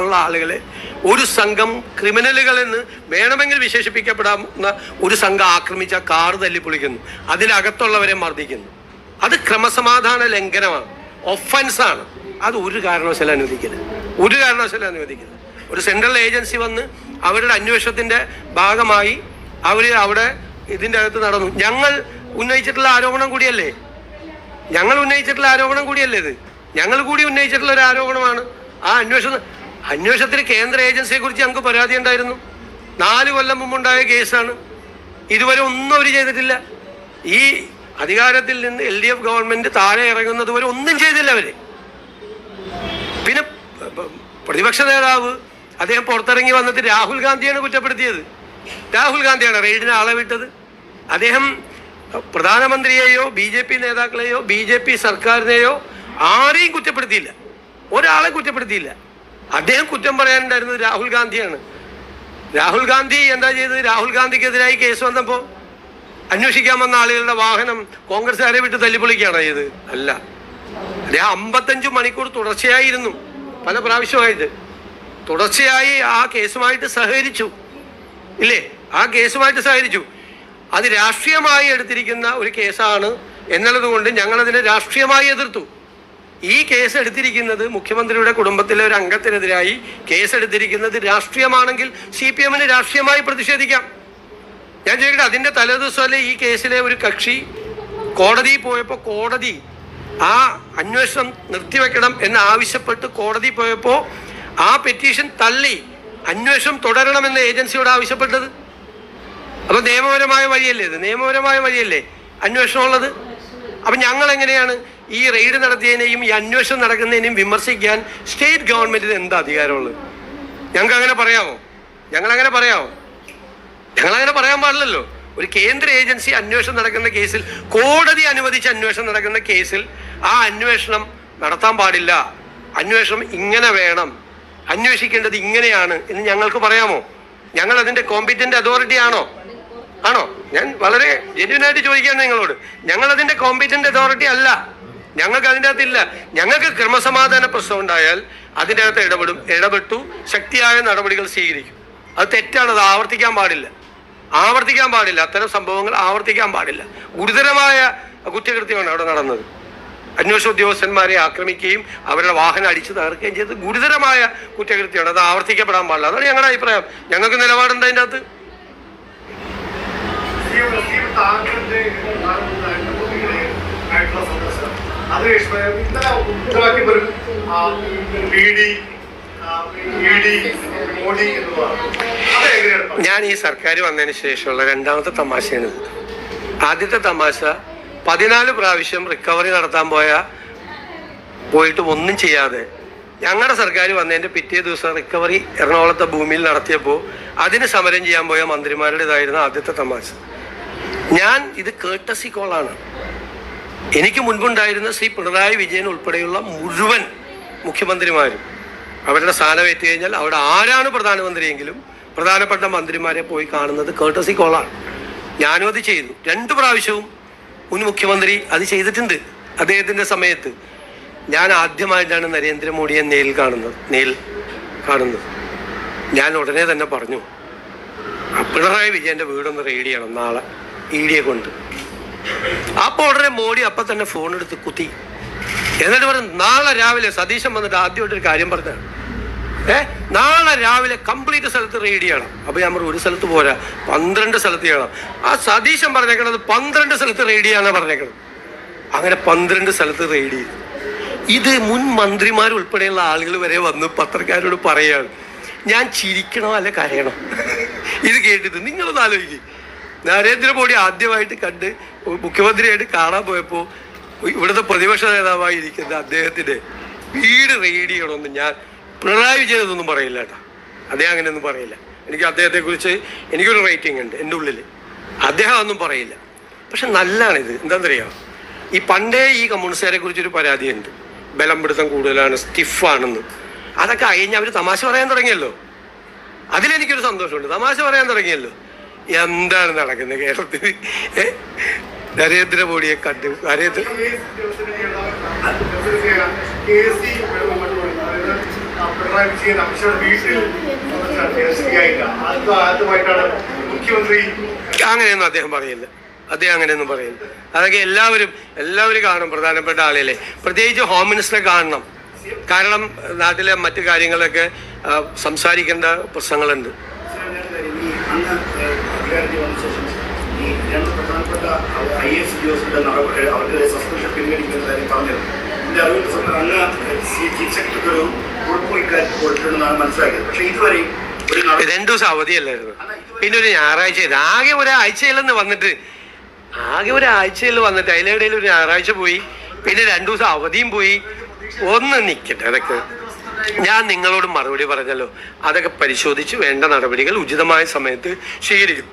ഉള്ള ആളുകളെ ഒരു സംഘം ക്രിമിനലുകളെന്ന് വേണമെങ്കിൽ വിശേഷിപ്പിക്കപ്പെടാവുന്ന ഒരു സംഘം ആക്രമിച്ച കാർ തല്ലിപ്പൊളിക്കുന്നു, അതിനകത്തുള്ളവരെ മർദ്ദിക്കുന്നു. അത് ക്രമസമാധാന ലംഘനമാണ്, ഒഫൻസാണ്. അത് ഒരു കാരണവശാലും അനുവദിക്കില്ല, ഒരു കാരണവശാലും അനുവദിക്കില്ല. ഒരു സെൻട്രൽ ഏജൻസി വന്ന് അവരുടെ അന്വേഷണത്തിന്റെ ഭാഗമായി അവിടെ ഇതിൻ്റെ അകത്ത് നടന്നു. ഞങ്ങൾ ഉന്നയിച്ചിട്ടുള്ള ആരോപണം കൂടിയല്ലേ ഇത്? ഞങ്ങൾ കൂടി ഉന്നയിച്ചിട്ടുള്ള ഒരു ആരോപണമാണ്. ആ അന്വേഷണത്തിന് കേന്ദ്ര ഏജൻസിയെ കുറിച്ച് ഞങ്ങൾക്ക് പരാതി ഉണ്ടായിരുന്നു. 4 കൊല്ലം മുമ്പുണ്ടായ കേസാണ്. ഇതുവരെ ഒന്നും അവർ ചെയ്തിട്ടില്ല. ഈ അധികാരത്തിൽ നിന്ന് LDF ഗവൺമെന്റ് താഴെ ഇറങ്ങുന്നത് വരെ ഒന്നും ചെയ്തില്ല അവര്. പിന്നെ പ്രതിപക്ഷ നേതാവ് അദ്ദേഹം പുറത്തിറങ്ങി വന്നിട്ട് രാഹുൽ ഗാന്ധിയാണ് കുറ്റപ്പെടുത്തിയത്. രാഹുൽ ഗാന്ധിയാണ് റെയ്ഡിന് ആളെ വിട്ടത്. അദ്ദേഹം പ്രധാനമന്ത്രിയെയോ BJP നേതാക്കളെയോ BJP സർക്കാരിനെയോ ആരെയും കുറ്റപ്പെടുത്തിയില്ല, ഒരാളെ കുറ്റപ്പെടുത്തിയില്ല. അദ്ദേഹം കുറ്റം പറയാനുണ്ടായിരുന്നത് രാഹുൽ ഗാന്ധിയാണ്. രാഹുൽ ഗാന്ധി എന്താ ചെയ്തത്? രാഹുൽ ഗാന്ധിക്കെതിരായി കേസ് വന്നപ്പോൾ അന്വേഷിക്കാൻ വന്ന ആളുകളുടെ വാഹനം കോൺഗ്രസ്സുകാരെ വിട്ട് തല്ലിപ്പൊളിക്കുകയാണ് ചെയ്ത്? അല്ല. അദ്ദേഹം 55 മണിക്കൂർ തുടർച്ചയായിരുന്നു, പല പ്രാവശ്യമായിട്ട് തുടർച്ചയായി ആ കേസുമായിട്ട് സഹകരിച്ചു, ഇല്ലേ? ആ കേസുമായിട്ട് സഹകരിച്ചു. അത് രാഷ്ട്രീയമായി എടുത്തിരിക്കുന്ന ഒരു കേസാണ് എന്നുള്ളത് കൊണ്ട് ഞങ്ങളതിനെ രാഷ്ട്രീയമായി എതിർത്തു. ഈ കേസ് എടുത്തിരിക്കുന്നത് മുഖ്യമന്ത്രിയുടെ കുടുംബത്തിലെ ഒരു അംഗത്തിനെതിരായി കേസെടുത്തിരിക്കുന്നത് രാഷ്ട്രീയമാണെങ്കിൽ CPM-ന് രാഷ്ട്രീയമായി പ്രതിഷേധിക്കാം. ഞാൻ ചോദിക്കട്ടെ, അതിൻ്റെ തലേദിവസമല്ലേ ഈ കേസിലെ ഒരു കക്ഷി കോടതിയിൽ പോയപ്പോൾ കോടതി ആ അന്വേഷണം നിർത്തിവെക്കണം എന്ന് ആവശ്യപ്പെട്ട് കോടതി പോയപ്പോൾ ആ പെറ്റീഷൻ തള്ളി അന്വേഷണം തുടരണമെന്ന് ഏജൻസിയോട് ആവശ്യപ്പെട്ടത്? അപ്പൊ നിയമപരമായ വഴിയല്ലേ അന്വേഷണം ഉള്ളത്? അപ്പൊ ഞങ്ങൾ എങ്ങനെയാണ് ഈ റെയ്ഡ് നടത്തിയതിനെയും ഈ അന്വേഷണം നടക്കുന്നതിനെയും വിമർശിക്കാൻ സ്റ്റേറ്റ് ഗവൺമെന്റിന് എന്താ അധികാരമുള്ളത്? ഞങ്ങൾക്ക് അങ്ങനെ പറയാമോ? ഞങ്ങളങ്ങനെ പറയാൻ പാടില്ലല്ലോ. ഒരു കേന്ദ്ര ഏജൻസി അന്വേഷണം നടക്കുന്ന കേസിൽ, കോടതി അനുവദിച്ച് അന്വേഷണം നടക്കുന്ന കേസിൽ ആ അന്വേഷണം നടത്താൻ പാടില്ല, അന്വേഷണം ഇങ്ങനെ വേണം, അന്വേഷിക്കേണ്ടത് ഇങ്ങനെയാണ് എന്ന് ഞങ്ങൾക്ക് പറയാമോ? ഞങ്ങൾ അതിന്റെ കോമ്പീറ്റന്റ് അതോറിറ്റി ആണോ? ഞാൻ വളരെ ജെന്യുനായിട്ട് ചോദിക്കുകയാണ് നിങ്ങളോട്. ഞങ്ങൾ അതിന്റെ കോമ്പീറ്റന്റ് അതോറിറ്റി അല്ല, ഞങ്ങൾക്ക് അതിൻ്റെ അകത്തില്ല. ഞങ്ങൾക്ക് ക്രമസമാധാന പ്രശ്നം ഉണ്ടായാൽ അതിൻ്റെ അകത്ത് ഇടപെട്ടു ശക്തിയായ നടപടികൾ സ്വീകരിക്കും. അത് തെറ്റാണ്, അത് ആവർത്തിക്കാൻ പാടില്ല. അത്തരം സംഭവങ്ങൾ ആവർത്തിക്കാൻ പാടില്ല. ഗുരുതരമായ കുറ്റകൃത്യമാണ് അവിടെ നടന്നത്. അന്വേഷണ ഉദ്യോഗസ്ഥന്മാരെ ആക്രമിക്കുകയും അവരുടെ വാഹനം അടിച്ചു തകർക്കുകയും ചെയ്ത് ഗുരുതരമായ കുറ്റകൃത്യമാണ്. അത് ആവർത്തിക്കപ്പെടാൻ പാടില്ല. അതാണ് ഞങ്ങളുടെ അഭിപ്രായം. ഞങ്ങൾക്ക് നിലപാടുണ്ട് അതിൻ്റെ അകത്ത്. ഞാൻ ഈ സർക്കാർ വന്നതിന് ശേഷമുള്ള രണ്ടാമത്തെ തമാശയാണ്. ആദ്യത്തെ തമാശ 14 പ്രാവശ്യം റിക്കവറി നടത്താൻ പോയിട്ട് ഒന്നും ചെയ്യാതെ ഞങ്ങളുടെ സർക്കാർ വന്നതിൻ്റെ പിറ്റേ ദിവസം റിക്കവറി എറണാകുളത്തെ ഭൂമിയിൽ നടത്തിയപ്പോൾ അതിന് സമരം ചെയ്യാൻ പോയ മന്ത്രിമാരുടേതായിരുന്നു ആദ്യത്തെ തമാശ. ഇത് കേർട്ടസി കോളാണ്. എനിക്ക് മുൻപുണ്ടായിരുന്ന ശ്രീ പിണറായി വിജയൻ ഉൾപ്പെടെയുള്ള മുഴുവൻ മുഖ്യമന്ത്രിമാരും അവരുടെ സ്ഥാനമേറ്റ് കഴിഞ്ഞാൽ അവിടെ ആരാണ് പ്രധാനമന്ത്രിയെങ്കിലും പ്രധാനപ്പെട്ട മന്ത്രിമാരെ പോയി കാണുന്നത് കേർട്ടസി കോളാണ്. ഞാനും അത് ചെയ്തു. 2 പ്രാവശ്യവും മുൻ മുഖ്യമന്ത്രി അത് ചെയ്തിട്ടുണ്ട്. അദ്ദേഹത്തിൻ്റെ സമയത്ത് ഞാൻ ആദ്യമായിട്ടാണ് നരേന്ദ്രമോദിയെ നേരിൽ കാണുന്നത്. ഞാൻ ഉടനെ തന്നെ പറഞ്ഞു, പിണറായി വിജയൻ്റെ വീടൊന്ന് റെയ്ഡ് ചെയ്യണം നാളെ ED കൊണ്ട്. അപ്പോൾ ഉടനെ മോഡി അപ്പം തന്നെ ഫോൺ എടുത്ത് കുത്തി. എന്നിട്ട് പറഞ്ഞു, നാളെ രാവിലെ സതീശൻ വന്നിട്ട് ആദ്യമായിട്ടൊരു കാര്യം പറഞ്ഞാണ്, നാളെ രാവിലെ കംപ്ലീറ്റ് സ്ഥലത്ത് റെയ്ഡ് ചെയ്യണം. അപ്പോൾ ഞാൻ പറഞ്ഞു, ഒരു സ്ഥലത്ത് പോരാ, 12 സ്ഥലത്ത് ചെയ്യണം. ആ സതീശൻ പറഞ്ഞേക്കണത് 12 സ്ഥലത്ത് റെയ്ഡ് ചെയ്യാനാണ് പറഞ്ഞേക്കണത്. അങ്ങനെ 12 സ്ഥലത്ത് റെയ്ഡ് ചെയ്തു. ഇത് മുൻ മന്ത്രിമാരുൾപ്പെടെയുള്ള ആളുകൾ വരെ വന്ന് പത്രക്കാരോട് പറയാണ്. ഞാൻ ചിരിക്കണോ അല്ല കരയണോ ഇത് കേട്ടിട്ട്? നിങ്ങളൊന്ന് ആലോചിക്കും. നരേന്ദ്രമോദി ആദ്യമായിട്ട് കണ്ട് മുഖ്യമന്ത്രിയായിട്ട് കാണാൻ പോയപ്പോൾ ഇവിടുത്തെ പ്രതിപക്ഷ നേതാവായിരിക്കുന്ന അദ്ദേഹത്തിൻ്റെ വീട് റെയ്ഡ് ചെയ്യണമെന്ന് ഞാൻ പിണറായി വിജയൻ ഇതൊന്നും പറയില്ല കേട്ടോ. അദ്ദേഹം അങ്ങനെയൊന്നും പറയില്ല. എനിക്ക് അദ്ദേഹത്തെക്കുറിച്ച് എനിക്കൊരു റേറ്റിംഗ് ഉണ്ട് എൻ്റെ ഉള്ളിൽ. അദ്ദേഹം ഒന്നും പറയില്ല. പക്ഷെ നല്ലതാണിത്. എന്താണെന്നറിയാം, ഈ പണ്ടേ ഈ കമ്മ്യൂണിസ്റ്റുകാരെ കുറിച്ചൊരു പരാതിയുണ്ട്, ബലം പിടുത്തം കൂടുതലാണ്, സ്റ്റിഫാണെന്ന്. അതൊക്കെ കഴിഞ്ഞ് അവർ തമാശ പറയാൻ തുടങ്ങിയല്ലോ. അതിലെനിക്കൊരു സന്തോഷമുണ്ട്. തമാശ പറയാൻ തുടങ്ങിയല്ലോ. എന്താണ് നടക്കുന്നത് കേരളത്തിൽ? നരേന്ദ്രമോദിയെ കണ്ടു. അങ്ങനെയൊന്നും അദ്ദേഹം പറയില്ല. അദ്ദേഹം അങ്ങനെയൊന്നും പറയില്ല. അതൊക്കെ എല്ലാവരും കാണും. പ്രധാനപ്പെട്ട ആളുകളെ, പ്രത്യേകിച്ച് ഹോം മിനിസ്റ്ററെ കാണണം. കാരണം നാട്ടിലെ മറ്റു കാര്യങ്ങളൊക്കെ സംസാരിക്കേണ്ട പ്രശ്നങ്ങളുണ്ട്. ഈ രണ്ട് പ്രധാനപ്പെട്ട IAS ഉദ്യോഗസ്ഥരുടെ അവരുടെ സസ്പെൻഷൻ പിൻവലിക്കുന്ന കാര്യം പറഞ്ഞത് എൻ്റെ അറിവിൽ അങ്ങ് ചീഫ് സെക്രട്ടറി ഒരു കുഴപ്പം ഇക്കാര്യത്തിൽ കൊടുത്തിട്ടുണ്ടെന്നാണ് മനസ്സിലാക്കിയത്. പക്ഷേ ഇതുവരെയും 2 ദിവസം അവധിയല്ലായിരുന്നു. പിന്നെ ഒരു ഞായറാഴ്ച, ആകെ ഒരാഴ്ചയിൽ വന്നിട്ട് അതിനിടയിൽ ഒരു ഞായറാഴ്ച പോയി, പിന്നെ 2 ദിവസം അവധിയും പോയി. ഒന്ന് നിൽക്കട്ടെ, അതൊക്കെ ഞാൻ നിങ്ങളോട് മറുപടി പറഞ്ഞല്ലോ. അതൊക്കെ പരിശോധിച്ച് വേണ്ട നടപടികൾ ഉചിതമായ സമയത്ത് സ്വീകരിക്കും.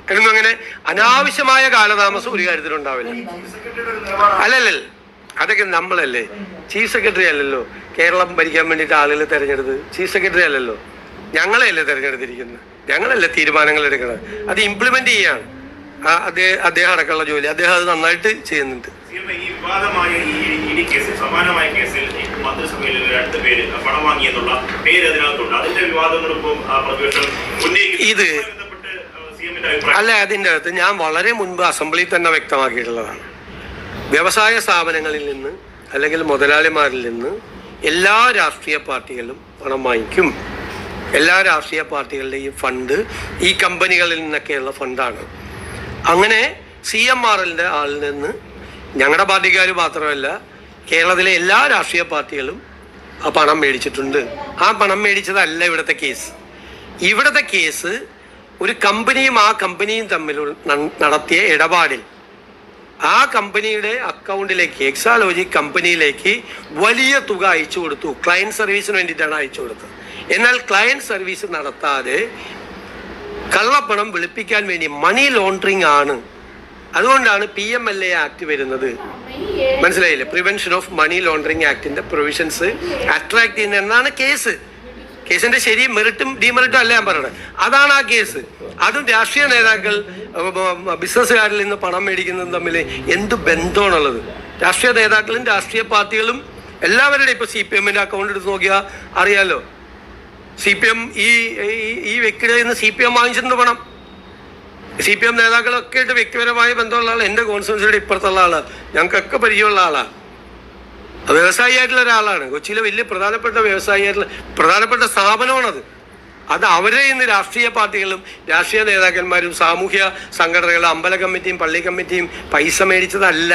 എന്നും അങ്ങനെ അനാവശ്യമായ കാലതാമസം ഒരു കാര്യത്തിലുണ്ടാവില്ല. അല്ലല്ല, അതൊക്കെ നമ്മളല്ലേ, ചീഫ് സെക്രട്ടറി അല്ലല്ലോ കേരളം ഭരിക്കാൻ വേണ്ടിയിട്ട് ആളുകൾ തിരഞ്ഞെടുത്ത്. ചീഫ് സെക്രട്ടറി അല്ലല്ലോ, ഞങ്ങളെയല്ലേ തിരഞ്ഞെടുത്തിരിക്കുന്നത്, ഞങ്ങളല്ലേ തീരുമാനങ്ങൾ എടുക്കുന്നത്. അത് ഇംപ്ലിമെന്റ് ചെയ്യാണ് അദ്ദേഹം അടക്കമുള്ള ജോലി. അദ്ദേഹം അത് നന്നായിട്ട് ചെയ്യുന്നുണ്ട്. ഈ വിവാദമായ ഈ കേസിൽ, സമാനമായ കേസിൽ മന്ത്രിസഭയിൽ 2 പേര് പണം വാങ്ങിയെന്നുള്ള പേര് അതിനകത്തുണ്ട്. അതിന്റെ വിവാദങ്ങളും പ്രതിപക്ഷം ഇത് അല്ല, അതിൻ്റെ അകത്ത് ഞാൻ വളരെ മുൻപ് അസംബ്ലിയിൽ തന്നെ വ്യക്തമാക്കിയിട്ടുള്ളതാണ്. വ്യവസായ സ്ഥാപനങ്ങളിൽ നിന്ന് അല്ലെങ്കിൽ മുതലാളിമാരിൽ നിന്ന് എല്ലാ രാഷ്ട്രീയ പാർട്ടികളും പണം വാങ്ങിക്കും. എല്ലാ രാഷ്ട്രീയ പാർട്ടികളുടെയും ഫണ്ട് ഈ കമ്പനികളിൽ നിന്നൊക്കെയുള്ള ഫണ്ടാണ്. അങ്ങനെ CMRLന്റെ ആളിൽ നിന്ന് ഞങ്ങളുടെ പാർട്ടിക്കാർ മാത്രമല്ല, കേരളത്തിലെ എല്ലാ രാഷ്ട്രീയ പാർട്ടികളും ആ പണം മേടിച്ചിട്ടുണ്ട്. ആ പണം മേടിച്ചതല്ല ഇവിടുത്തെ കേസ്. ഇവിടുത്തെ കേസ് ഒരു കമ്പനിയും ആ കമ്പനിയും തമ്മിൽ നടത്തിയ ഇടപാടിൽ ആ കമ്പനിയുടെ അക്കൗണ്ടിലേക്ക്, എക്സാലോജി കമ്പനിയിലേക്ക് വലിയ തുക അയച്ചു കൊടുത്തു. ക്ലയൻറ്റ് സർവീസിന് വേണ്ടിയിട്ടാണ് അയച്ചു കൊടുത്തത്. എന്നാൽ ക്ലയൻറ്റ് സർവീസ് നടത്താതെ കള്ളപ്പണം വെളുപ്പിക്കാൻ വേണ്ടി മണി ലോണ്ടറിങ് ആണ്. അതുകൊണ്ടാണ് PMLA ആക്ട് വരുന്നത്. മനസ്സിലായില്ലേ? പ്രിവെൻഷൻ ഓഫ് മണി ലോണ്ടറിങ് ആക്ടിന്റെ പ്രൊവിഷൻസ് അട്രാക്ട് ചെയ്യുന്ന എന്നാണ് കേസിന്റെ ശരി. മെറിറ്റും ഡിമെറിറ്റും അല്ല ഞാൻ പറയുന്നത്. അതാണ് ആ കേസ്. അതും രാഷ്ട്രീയ നേതാക്കൾ ബിസിനസ്സുകാരിൽ നിന്ന് പണം മേടിക്കുന്നതും തമ്മിൽ എന്ത് ബന്ധമാണുള്ളത്? രാഷ്ട്രീയ നേതാക്കളും രാഷ്ട്രീയ പാർട്ടികളും എല്ലാവരുടെയും ഇപ്പൊ CPMന്റെ അക്കൗണ്ട് എടുത്ത് നോക്കിയാൽ അറിയാലോ. CPM ഈ വ്യക്തിയുടെ നിന്ന് CPM വാങ്ങിച്ചിട്ടുണ്ട് പണം. CPM നേതാക്കളൊക്കെ ആയിട്ട് വ്യക്തിപരമായ ബന്ധമുള്ള ആൾ, എൻ്റെ കോൺസ്റ്റിറ്റ്യുവൻസിയുടെ ഇപ്പുറത്തുള്ള ആളാണ്, ഞങ്ങൾക്കൊക്കെ പരിചയമുള്ള ആളാണ്. വ്യവസായിയായിട്ടുള്ള ഒരാളാണ്. കൊച്ചിയിലെ വലിയ പ്രധാനപ്പെട്ട സ്ഥാപനമാണത്. അത് അവരെ ഇന്ന് രാഷ്ട്രീയ പാർട്ടികളും രാഷ്ട്രീയ നേതാക്കന്മാരും സാമൂഹ്യ സംഘടനകളും അമ്പല കമ്മിറ്റിയും പള്ളി കമ്മിറ്റിയും പൈസ മേടിച്ചതല്ല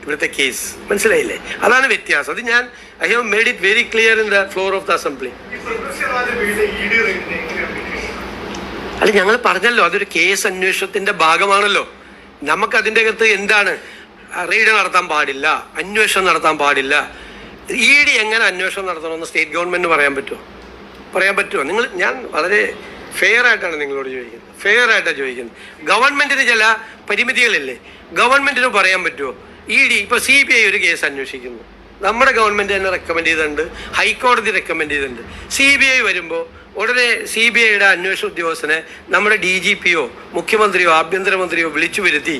ഇവിടുത്തെ കേസ്. മനസ്സിലായില്ലേ? അതാണ് വ്യത്യാസം. അത് ഞാൻ I have made it very clear in the floor of the assembly. അല്ല, ഞങ്ങൾ പറഞ്ഞല്ലോ, അതൊരു കേസ് അന്വേഷണത്തിന്റെ ഭാഗമാണല്ലോ. നമുക്കതിൻ്റെ അകത്ത് എന്താണ്, റെയ്ഡ് നടത്താൻ പാടില്ല, അന്വേഷണം നടത്താൻ പാടില്ല. ED എങ്ങനെ അന്വേഷണം നടത്തണമെന്ന് സ്റ്റേറ്റ് ഗവൺമെൻറ് പറയാൻ പറ്റുമോ? ഞാൻ വളരെ ഫെയർ ആയിട്ടാണ് നിങ്ങളോട് ചോദിക്കുന്നത്. ഗവൺമെൻറ്റിന് ചില പരിമിതികളില്ലേ? ഗവൺമെൻറ്റിന് പറയാൻ പറ്റുമോ? ED ഇപ്പോൾ CBI ഒരു കേസ് അന്വേഷിക്കുന്നു, നമ്മുടെ ഗവൺമെൻറ് തന്നെ റെക്കമെൻഡ് ചെയ്തിട്ടുണ്ട്, ഹൈക്കോടതി റെക്കമെൻഡ് ചെയ്തിട്ടുണ്ട്. CBI വരുമ്പോൾ ഉടനെ CBIയുടെ അന്വേഷണ ഉദ്യോഗസ്ഥനെ നമ്മുടെ DGPയോ മുഖ്യമന്ത്രിയോ ആഭ്യന്തരമന്ത്രിയോ വിളിച്ചു വരുത്തി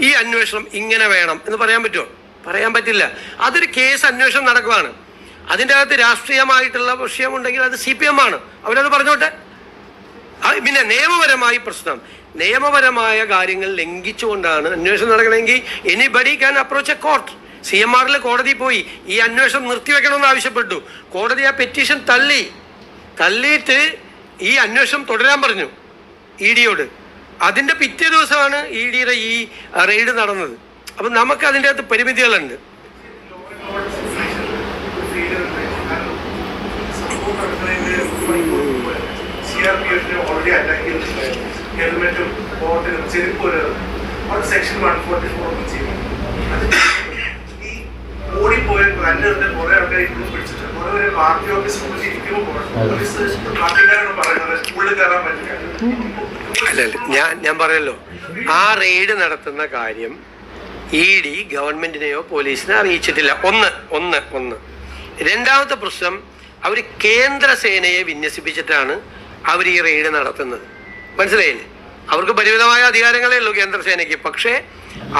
ഈ അന്വേഷണം ഇങ്ങനെ വേണം എന്ന് പറയാൻ പറ്റുമോ? പറയാൻ പറ്റില്ല. അതൊരു കേസ് അന്വേഷണം നടക്കുകയാണ്. അതിൻ്റെ അകത്ത് രാഷ്ട്രീയമായിട്ടുള്ള വിഷയമുണ്ടെങ്കിൽ അത് CPM ആണ്, അവരത് പറഞ്ഞോട്ടെ. പിന്നെ നിയമപരമായ കാര്യങ്ങൾ ലംഘിച്ചുകൊണ്ടാണ് അന്വേഷണം നടക്കണമെങ്കിൽ anybody can approach A court. CMRL കോടതി പോയി ഈ അന്വേഷണം നിർത്തിവെക്കണമെന്ന് ആവശ്യപ്പെട്ടു. കോടതി ആ പെറ്റീഷൻ തള്ളിയിട്ട് ഈ അന്വേഷണം തുടരാൻ പറഞ്ഞു EDയോട്. അതിൻ്റെ പിറ്റേ ദിവസമാണ് EDയുടെ ഈ റെയ്ഡ് നടന്നത്. അപ്പം നമുക്ക് അതിൻ്റെ അകത്ത് പരിമിതികളുണ്ട്. ഞാൻ പറയല്ലോ, ആ റെയ്ഡ് നടത്തുന്ന കാര്യം ED ഗവൺമെന്റിനെയോ പോലീസിനെ അറിയിച്ചിട്ടില്ല. ഒന്ന്. രണ്ടാമത്തെ പ്രശ്നം, അവർ കേന്ദ്ര സേനയെ വിന്യസിപ്പിച്ചിട്ടാണ് അവർ ഈ റെയ്ഡ് നടത്തുന്നത്. മനസ്സിലായില്ലേ? അവർക്ക് പരിമിതമായ അധികാരങ്ങളേ ഉള്ളൂ കേന്ദ്രസേനയ്ക്ക്. പക്ഷേ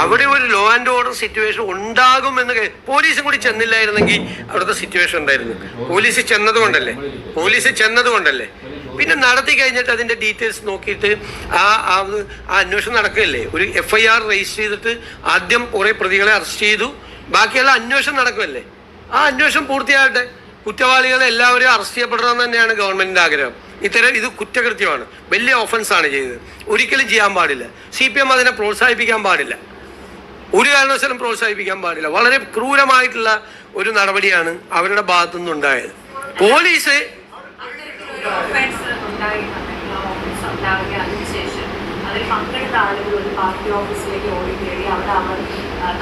അവിടെ ഒരു ലോ ആൻഡ് ഓർഡർ സിറ്റുവേഷൻ ഉണ്ടാകുമെന്ന് പോലീസും കൂടി ചെന്നില്ലായിരുന്നെങ്കിൽ അവിടുത്തെ സിറ്റുവേഷൻ ഉണ്ടായിരുന്നു. പോലീസ് ചെന്നതുകൊണ്ടല്ലേ. പിന്നെ നടത്തി കഴിഞ്ഞിട്ട് അതിന്റെ ഡീറ്റെയിൽസ് നോക്കിയിട്ട് ആ അന്വേഷണം നടക്കുകയല്ലേ. ഒരു FIR രജിസ്റ്റർ ചെയ്തിട്ട് ആദ്യം കുറെ പ്രതികളെ അറസ്റ്റ് ചെയ്തു, ബാക്കിയുള്ള അന്വേഷണം നടക്കുമല്ലേ. ആ അന്വേഷണം പൂർത്തിയാകട്ടെ. കുറ്റവാളികളെ എല്ലാവരും അറസ്റ്റ് ചെയ്യപ്പെടണമെന്ന് തന്നെയാണ് ഗവൺമെന്റിന്റെ ആഗ്രഹം. ഇത് കുറ്റകൃത്യമാണ്, വലിയ ഓഫൻസാണ് ചെയ്തത്, ഒരിക്കലും ചെയ്യാൻ പാടില്ല. CPM അതിനെ പ്രോത്സാഹിപ്പിക്കാൻ പാടില്ല, ഒരു കാരണവശാലും പ്രോത്സാഹിപ്പിക്കാൻ പാടില്ല. വളരെ ക്രൂരമായിട്ടുള്ള ഒരു നടപടിയാണ് അവരുടെ ഭാഗത്തു നിന്നുണ്ടായത്. പോലീസ് അതിൽ പങ്കെടുത്ത ആളുകൾ ഒരു പാർട്ടി ഓഫീസിലേക്ക് ഓടിക്കേറി അവിടെ അവർ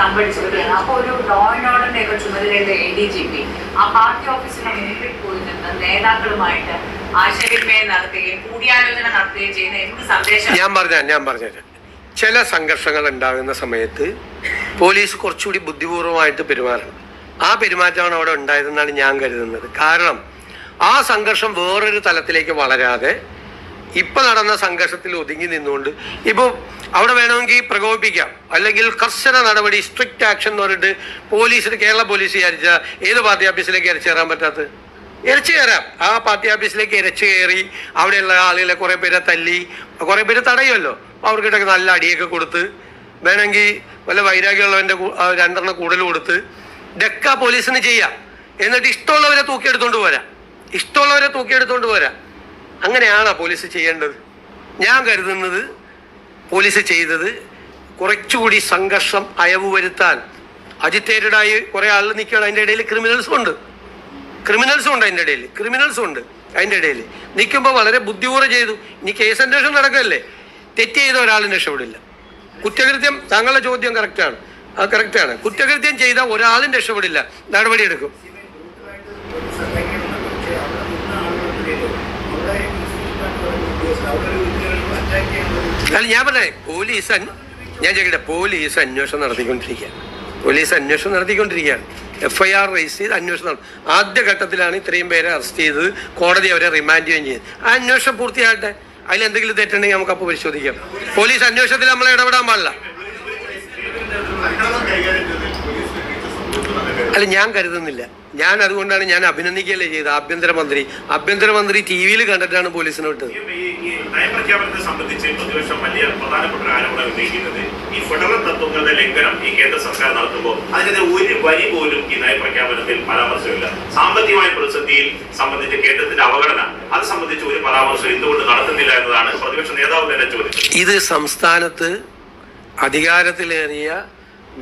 തമ്പടിച്ചിരിക്കുകയാണ്. അപ്പോൾ ഒരു ലോ ആൻഡ് ഓർഡറിന്റെ ഒക്കെ ചുമതലയുടെ ADGP ആ പാർട്ടി ഓഫീസിന് മുൻപിൽ പോയി നിന്ന് നേതാക്കളുമായിട്ട് ആശയവിനിമയം നടത്തുകയും കൂടിയാലോചന നടത്തുകയും ചെയ്യുന്ന എന്ത് സന്ദേശം? ഞാൻ പറഞ്ഞുതരാം. ചില സംഘർഷങ്ങൾ ഉണ്ടാകുന്ന സമയത്ത് പോലീസ് കുറച്ചുകൂടി ബുദ്ധിപൂർവമായിട്ട് പെരുമാറണം. ആ പെരുമാറ്റമാണ് അവിടെ ഉണ്ടായതെന്നാണ് ഞാൻ കരുതുന്നത്. കാരണം ആ സംഘർഷം വേറൊരു തലത്തിലേക്ക് വളരാതെ ഇപ്പൊ നടന്ന സംഘർഷത്തിൽ ഒതുങ്ങി നിന്നുകൊണ്ട് ഇപ്പോൾ അവിടെ വേണമെങ്കിൽ പ്രകോപിപ്പിക്കാം, അല്ലെങ്കിൽ കർശന നടപടി, സ്ട്രിക്റ്റ് ആക്ഷൻ എന്ന് പറഞ്ഞിട്ട് പോലീസിന്, കേരള പോലീസ് വിചാരിച്ച ഏത് പാർട്ടി ഓഫീസിലേക്ക് ഇരച്ചു കയറാൻ പറ്റാത്തത്? ഇരച്ചു കയറാം. ആ പാർട്ടി ഓഫീസിലേക്ക് ഇരച്ചു കയറി അവിടെയുള്ള ആളുകളെ കുറെ പേരെ തല്ലി, കുറെ പേര് തടയുമല്ലോ, അവർക്കിട്ടൊക്കെ നല്ല അടിയൊക്കെ കൊടുത്ത്, വേണമെങ്കിൽ വല്ല വൈരാഗ്യമുള്ളവന്റെ 2 കൂടുതൽ കൊടുത്ത് ഡെക്ക പോലീസിന് ചെയ്യാം. എന്നിട്ട് ഇഷ്ടമുള്ളവരെ തൂക്കിയെടുത്തോണ്ട് പോരാ. അങ്ങനെയാണ് പോലീസ് ചെയ്യേണ്ടത്. ഞാൻ കരുതുന്നത് പോലീസ് ചെയ്തത് കുറച്ചുകൂടി സംഘർഷം അയവ് വരുത്താൻ അജിറ്റേറ്റഡായി കുറെ ആളുകൾ നിൽക്കുകയാണ്. അതിൻ്റെ ഇടയിൽ ക്രിമിനൽസും ഉണ്ട് അതിൻ്റെ ഇടയിൽ നിൽക്കുമ്പോൾ വളരെ ബുദ്ധിപൂർവ്വം ചെയ്തു. ഇനി കേസ് അന്വേഷണം നടക്കല്ലേ, തെറ്റ് ചെയ്ത ഒരാളും രക്ഷപ്പെടില്ല. കുറ്റകൃത്യം, താങ്കളുടെ ചോദ്യം കറക്റ്റാണ്, അത് കറക്റ്റാണ്. കുറ്റകൃത്യം ചെയ്ത ഒരാളും രക്ഷപ്പെടില്ല, നടപടിയെടുക്കും. അല്ല, ഞാൻ പറഞ്ഞേ പോലീസ് അന്വേഷണം നടത്തിക്കൊണ്ടിരിക്കുകയാണ്. FIR രജിസ്റ്റർ ചെയ്ത് അന്വേഷണം ആദ്യഘട്ടത്തിലാണ് ഇത്രയും പേരെ അറസ്റ്റ് ചെയ്തത്, കോടതി അവരെ റിമാൻഡ് ചെയ്യുകയും ചെയ്തു. ആ അന്വേഷണം പൂർത്തിയാകട്ടെ. അതിലെന്തെങ്കിലും തെറ്റുണ്ടെങ്കിൽ നമുക്ക് അപ്പോൾ പരിശോധിക്കാം. പോലീസ് അന്വേഷണത്തിൽ നമ്മൾ ഇടപെടാൻ പാടില്ല. അല്ല, ഞാൻ കരുതുന്നില്ല. ഞാൻ അതുകൊണ്ടാണ് ഞാൻ അഭിനന്ദിക്കുകയല്ലേ ചെയ്തത് ആഭ്യന്തരമന്ത്രി TV കണ്ടിട്ടാണ് പോലീസിനെ വിട്ടത്. നയപ്രഖ്യാപനത്തെ സംബന്ധിച്ച് പ്രതിപക്ഷം വലിയ പ്രധാനപ്പെട്ട ഒരു ആരോപണം ഉന്നയിക്കുന്നത് ഈ ഫെഡറൽ തത്വങ്ങളുടെ ലംഘനം ഈ കേന്ദ്ര സർക്കാർ നടത്തുമ്പോൾ അതിനെതിരെ ഒരു വരി പോലും ഈ നയപ്രഖ്യാപനത്തിൽ പരാമർശമില്ല. സാമ്പത്തികമായ പ്രതിസന്ധിയിൽ സംബന്ധിച്ച് കേന്ദ്രത്തിന്റെ അവഗണന, അത് സംബന്ധിച്ച് ഒരു പരാമർശം എന്തുകൊണ്ട് നടത്തുന്നില്ല എന്നതാണ് പ്രതിപക്ഷ നേതാവ് തന്നെ ചോദിച്ചത്. ഇത് സംസ്ഥാനത്ത് അധികാരത്തിലേറിയ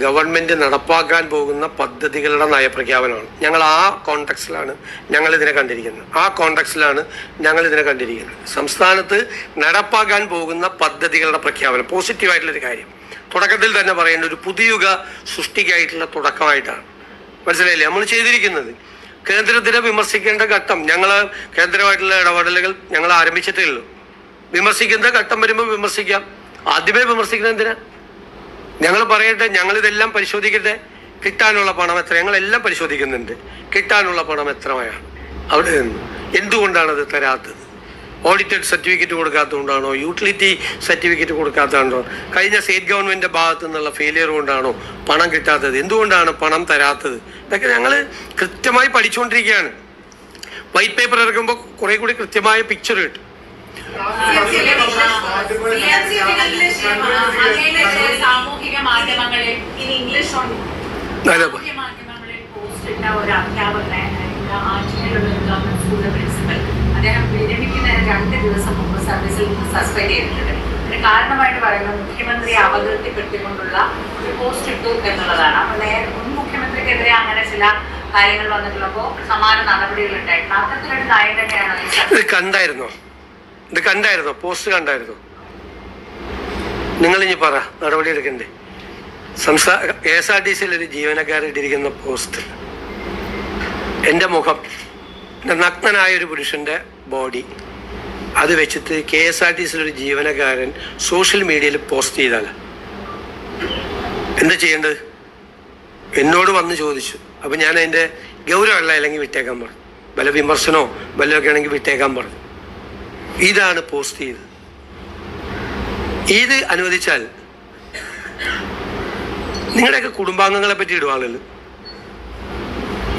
ഗവൺമെന്റ് നടപ്പാക്കാൻ പോകുന്ന പദ്ധതികളുടെ നയപ്രഖ്യാപനമാണ്. ഞങ്ങൾ ആ കോണ്ടെക്സ്റ്റിലാണ് ഞങ്ങളിതിനെ കണ്ടിരിക്കുന്നത്. സംസ്ഥാനത്ത് നടപ്പാക്കാൻ പോകുന്ന പദ്ധതികളുടെ പ്രഖ്യാപനം പോസിറ്റീവായിട്ടുള്ളൊരു കാര്യം. തുടക്കത്തിൽ തന്നെ പറയേണ്ട ഒരു പുതിയുഗ സൃഷ്ടിക്കായിട്ടുള്ള തുടക്കമായിട്ടാണ്. മനസ്സിലായില്ലേ നമ്മൾ ചെയ്തിരിക്കുന്നത്? കേന്ദ്രത്തിനെ വിമർശിക്കേണ്ട ഘട്ടം, ഞങ്ങൾ കേന്ദ്രമായിട്ടുള്ള ഇടപെടലുകൾ ഞങ്ങൾ ആരംഭിച്ചിട്ടേ ഉള്ളൂ. വിമർശിക്കുന്ന ഘട്ടം വരുമ്പോൾ വിമർശിക്കാം. ആദ്യമേ വിമർശിക്കുന്നത് എന്തിനാ? ഞങ്ങൾ പറയട്ടെ, ഞങ്ങളിതെല്ലാം പരിശോധിക്കട്ടെ. കിട്ടാനുള്ള പണം എത്ര? ഞങ്ങളെല്ലാം പരിശോധിക്കുന്നുണ്ട്. കിട്ടാനുള്ള പണം എത്രയാണ് അവിടെ നിന്ന്? എന്തുകൊണ്ടാണ് അത് തരാത്തത്? ഓഡിറ്റഡ് സർട്ടിഫിക്കറ്റ് കൊടുക്കാത്തതുകൊണ്ടാണോ? യൂട്ടിലിറ്റി സർട്ടിഫിക്കറ്റ് കൊടുക്കാത്തതുകൊണ്ടാണോ? കഴിഞ്ഞ സ്റ്റേറ്റ് ഗവൺമെന്റിന്റെ ഭാഗത്തു നിന്നുള്ള ഫെയിലിയർ കൊണ്ടാണോ പണം കിട്ടാത്തത്? എന്തുകൊണ്ടാണ് പണം തരാത്തത്? ഇതൊക്കെ ഞങ്ങൾ കൃത്യമായി പഠിച്ചുകൊണ്ടിരിക്കുകയാണ്. വൈറ്റ് പേപ്പർ ഇറക്കുമ്പോൾ കുറെ കൂടി കൃത്യമായ പിക്ചർ കിട്ടും. സാമൂഹിക മാധ്യമങ്ങളിൽ ഇനി ഇംഗ്ലീഷ് മാധ്യമങ്ങളിൽ പോസ്റ്റ് ഇട്ട ഒരു അധ്യാപകനെ സ്കൂളിലെ പ്രിൻസിപ്പൽ അദ്ദേഹം വിരമിക്കുന്നതിന് 2 ദിവസം മുമ്പ് സർവീസിൽ സസ്പെൻഡ് ചെയ്തിട്ടുണ്ട്. അതിന് കാരണമായിട്ട് പറയുന്നത് മുഖ്യമന്ത്രിയെ അപകീർത്തിപ്പെടുത്തിക്കൊണ്ടുള്ള ഒരു പോസ്റ്റ് ഇട്ടു എന്നുള്ളതാണ്. അപ്പൊ മുൻ മുഖ്യമന്ത്രിക്കെതിരെ അങ്ങനെ ചില കാര്യങ്ങൾ വന്നിട്ടുള്ളപ്പോൾ സമാന നടപടികൾ ഉണ്ടായിട്ടുണ്ട്. അത്തരത്തിലൊരു നയം തന്നെയാണ്. ഇത് കണ്ടായിരുന്നോ? പോസ്റ്റ് കണ്ടായിരുന്നോ? നിങ്ങളിനി പറ, നടപടി എടുക്കണ്ടേ? KSRTCയിൽ ഒരു ജീവനക്കാരിട്ടിരിക്കുന്ന പോസ്റ്റ്, എൻ്റെ മുഖം, എൻ്റെ നഗ്നനായ ഒരു പുരുഷൻ്റെ ബോഡി, അത് വെച്ചിട്ട് KSRTCയിൽ ഒരു ജീവനക്കാരൻ സോഷ്യൽ മീഡിയയിൽ പോസ്റ്റ് ചെയ്താൽ എന്താ ചെയ്യേണ്ടത്? എന്നോട് വന്ന് ചോദിച്ചു. അപ്പം ഞാൻ അതിൻ്റെ ഗൗരവമല്ല, അല്ലെങ്കിൽ വിട്ടേക്കാൻ പറഞ്ഞു. വല്ല വിമർശനമോ വല്ലതൊക്കെ ആണെങ്കിൽ വിട്ടേക്കാൻ പറഞ്ഞു. ഇതാണ് പോസ്റ്റ് ചെയ്തത്. ഇത് അനുവദിച്ചാൽ നിങ്ങളുടെയൊക്കെ കുടുംബാംഗങ്ങളെ പറ്റി ഇടും ആളുകൾ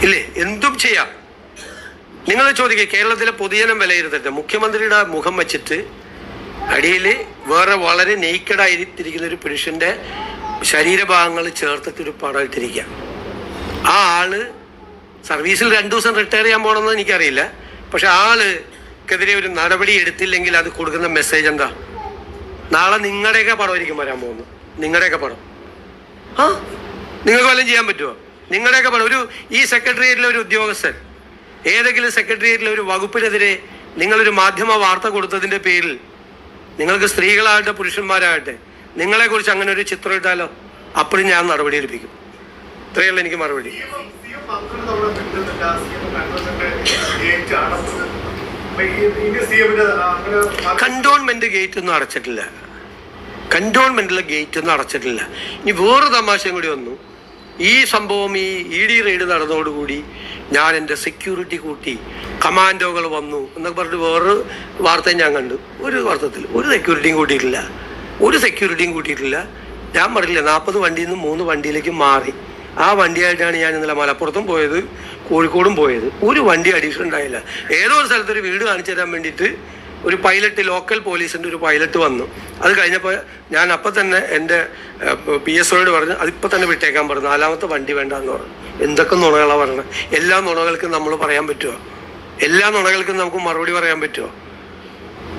ഇല്ലേ? എന്തും ചെയ്യാം. നിങ്ങൾ ചോദിക്കുക, കേരളത്തിലെ പൊതുജനം വിലയിരുത്തട്ടെ. മുഖ്യമന്ത്രിയുടെ മുഖം വെച്ചിട്ട് അടിയിൽ വേറെ വളരെ നെയ്ക്കഡായിരിക്കുന്ന ഒരു പുരുഷന്റെ ശരീരഭാഗങ്ങൾ ചേർത്തിട്ടൊരു പടം ഇട്ടിരിക്കുക. ആ ആള് സർവീസിൽ 2 ദിവസം റിട്ടയർ ചെയ്യാൻ പോകണമെന്ന് എനിക്കറിയില്ല. പക്ഷെ ആൾക്കെതിരെ ഒരു നടപടി എടുത്തില്ലെങ്കിൽ അത് കൊടുക്കുന്ന മെസ്സേജ് എന്താ? നാളെ നിങ്ങളുടെയൊക്കെ പടമായിരിക്കും വരാൻ പോകുന്നത്. നിങ്ങളുടെയൊക്കെ പടം നിങ്ങൾക്ക് വല്ലതും ചെയ്യാൻ പറ്റുമോ? നിങ്ങളുടെയൊക്കെ പടം. ഈ സെക്രട്ടേറിയറ്റിലെ ഒരു ഉദ്യോഗസ്ഥൻ ഏതെങ്കിലും സെക്രട്ടേറിയറ്റിലെ ഒരു വകുപ്പിനെതിരെ നിങ്ങളൊരു മാധ്യമ വാർത്ത കൊടുത്തതിൻ്റെ പേരിൽ നിങ്ങൾക്ക് സ്ത്രീകളാകട്ടെ പുരുഷന്മാരാകട്ടെ നിങ്ങളെക്കുറിച്ച് അങ്ങനെ ഒരു ചിത്രം ഇട്ടാലോ, അപ്പോഴും ഞാൻ നടപടി എടുപ്പിക്കും. ഇത്രയുള്ള എനിക്ക് മറുപടി. കണ്ടോൺമെന്റ് ഗേറ്റ് ഒന്നും അടച്ചിട്ടില്ല. കണ്ടോൺമെന്റിലെ ഗേറ്റ് ഒന്നും അടച്ചിട്ടില്ല. ഇനി വേറെ തമാശയും കൂടി വന്നു. ഈ സംഭവം ഈ ED റെയ്ഡ് നടന്നതോടുകൂടി ഞാൻ എൻ്റെ സെക്യൂരിറ്റി കൂട്ടി, കമാൻഡോകൾ വന്നു എന്നൊക്കെ പറഞ്ഞിട്ട് വേറൊരു വാർത്തയും ഞാൻ കണ്ടു. ഒരു വാർത്തത്തിൽ ഒരു സെക്യൂരിറ്റിയും കൂട്ടിയിട്ടില്ല. ഞാൻ പറഞ്ഞില്ല, 40 വണ്ടിയിൽ നിന്ന് 3 വണ്ടിയിലേക്ക് മാറി. ആ വണ്ടിയായിട്ടാണ് ഞാൻ ഇന്നലെ മലപ്പുറത്തും പോയത്, കോഴിക്കോടും പോയത്. ഒരു വണ്ടി അഡീഷൻ ഉണ്ടായില്ല. ഏതോ ഒരു സ്ഥലത്തൊരു വീട് കാണിച്ചു തരാൻ വേണ്ടിയിട്ട് ഒരു പൈലറ്റ്, ലോക്കൽ പോലീസിൻ്റെ ഒരു പൈലറ്റ് വന്നു. അത് കഴിഞ്ഞപ്പോൾ ഞാൻ അപ്പം തന്നെ എൻ്റെ PSOയോട് പറഞ്ഞു, അതിപ്പോൾ തന്നെ വിട്ടേക്കാൻ പറഞ്ഞു. 4ാമത്തെ വണ്ടി വേണ്ടെന്ന് പറഞ്ഞു. എന്തൊക്കെ നുണകളാണ് പറഞ്ഞത്? എല്ലാ നുണകൾക്കും നമ്മൾ പറയാൻ പറ്റുമോ? എല്ലാ നുണകൾക്കും നമുക്ക് മറുപടി പറയാൻ പറ്റുമോ?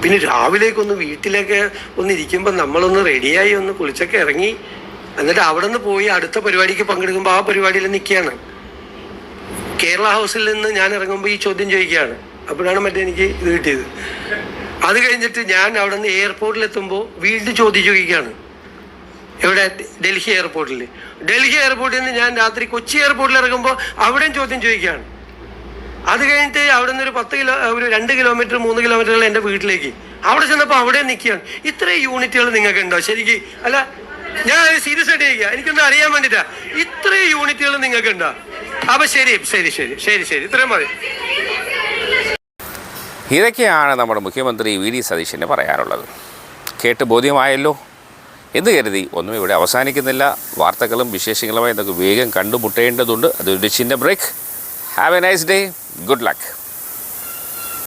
പിന്നെ രാവിലേക്കൊന്ന് വീട്ടിലേക്ക് ഒന്ന് ഇരിക്കുമ്പോൾ നമ്മളൊന്ന് റെഡിയായി ഒന്ന് കുളിച്ചൊക്കെ ഇറങ്ങി, എന്നിട്ട് അവിടെ നിന്ന് പോയി അടുത്ത പരിപാടിക്ക് പങ്കെടുക്കുമ്പോൾ ആ പരിപാടിയിൽ നിൽക്കുകയാണ്. കേരള ഹൗസിൽ നിന്ന് ഞാൻ ഇറങ്ങുമ്പോൾ ഈ ചോദ്യം ചോദിക്കുകയാണ്. അപ്പോഴാണ് എനിക്ക് ഇത് കിട്ടിയത്. അത് കഴിഞ്ഞിട്ട് ഞാൻ അവിടെ നിന്ന് എയർപോർട്ടിലെത്തുമ്പോൾ വീണ്ടും ചോദ്യം ചോദിക്കുകയാണ്. എവിടെ? ഡൽഹി എയർപോർട്ടിൽ നിന്ന് ഞാൻ രാത്രി കൊച്ചി എയർപോർട്ടിൽ ഇറങ്ങുമ്പോൾ അവിടെയും ചോദ്യം ചോദിക്കുകയാണ്. അത് കഴിഞ്ഞിട്ട് അവിടെ നിന്ന് ഒരു 2 കിലോമീറ്റർ 3 കിലോമീറ്ററുകൾ എൻ്റെ വീട്ടിലേക്ക്. അവിടെ ചെന്നപ്പോൾ അവിടെ നിൽക്കുകയാണ്. ഇത്രയും യൂണിറ്റുകൾ നിങ്ങൾക്ക് ഉണ്ടോ ശരിക്കും? അല്ല, ഞാൻ സീരിയസ് ആയിട്ട് ചോദിക്കുക, എനിക്കൊന്നും അറിയാൻ വേണ്ടിയിട്ടാ. ഇത്രയും യൂണിറ്റുകൾ നിങ്ങൾക്ക് ഉണ്ടോ? അപ്പൊ ശരി, ഇത്രയും മതി. ഇതൊക്കെയാണ് നമ്മുടെ മുഖ്യമന്ത്രി VD സതീശന് പറയാനുള്ളത്. കേട്ട് ബോധ്യമായല്ലോ എന്ന് കരുതി ഒന്നും ഇവിടെ അവസാനിക്കുന്നില്ല. വാർത്തകളും വിശേഷങ്ങളുമായി നമുക്ക് വേഗം കണ്ടുമുട്ടേണ്ടതുണ്ട്. അതൊരു ചിന്ന break. Have a nice day. Good luck.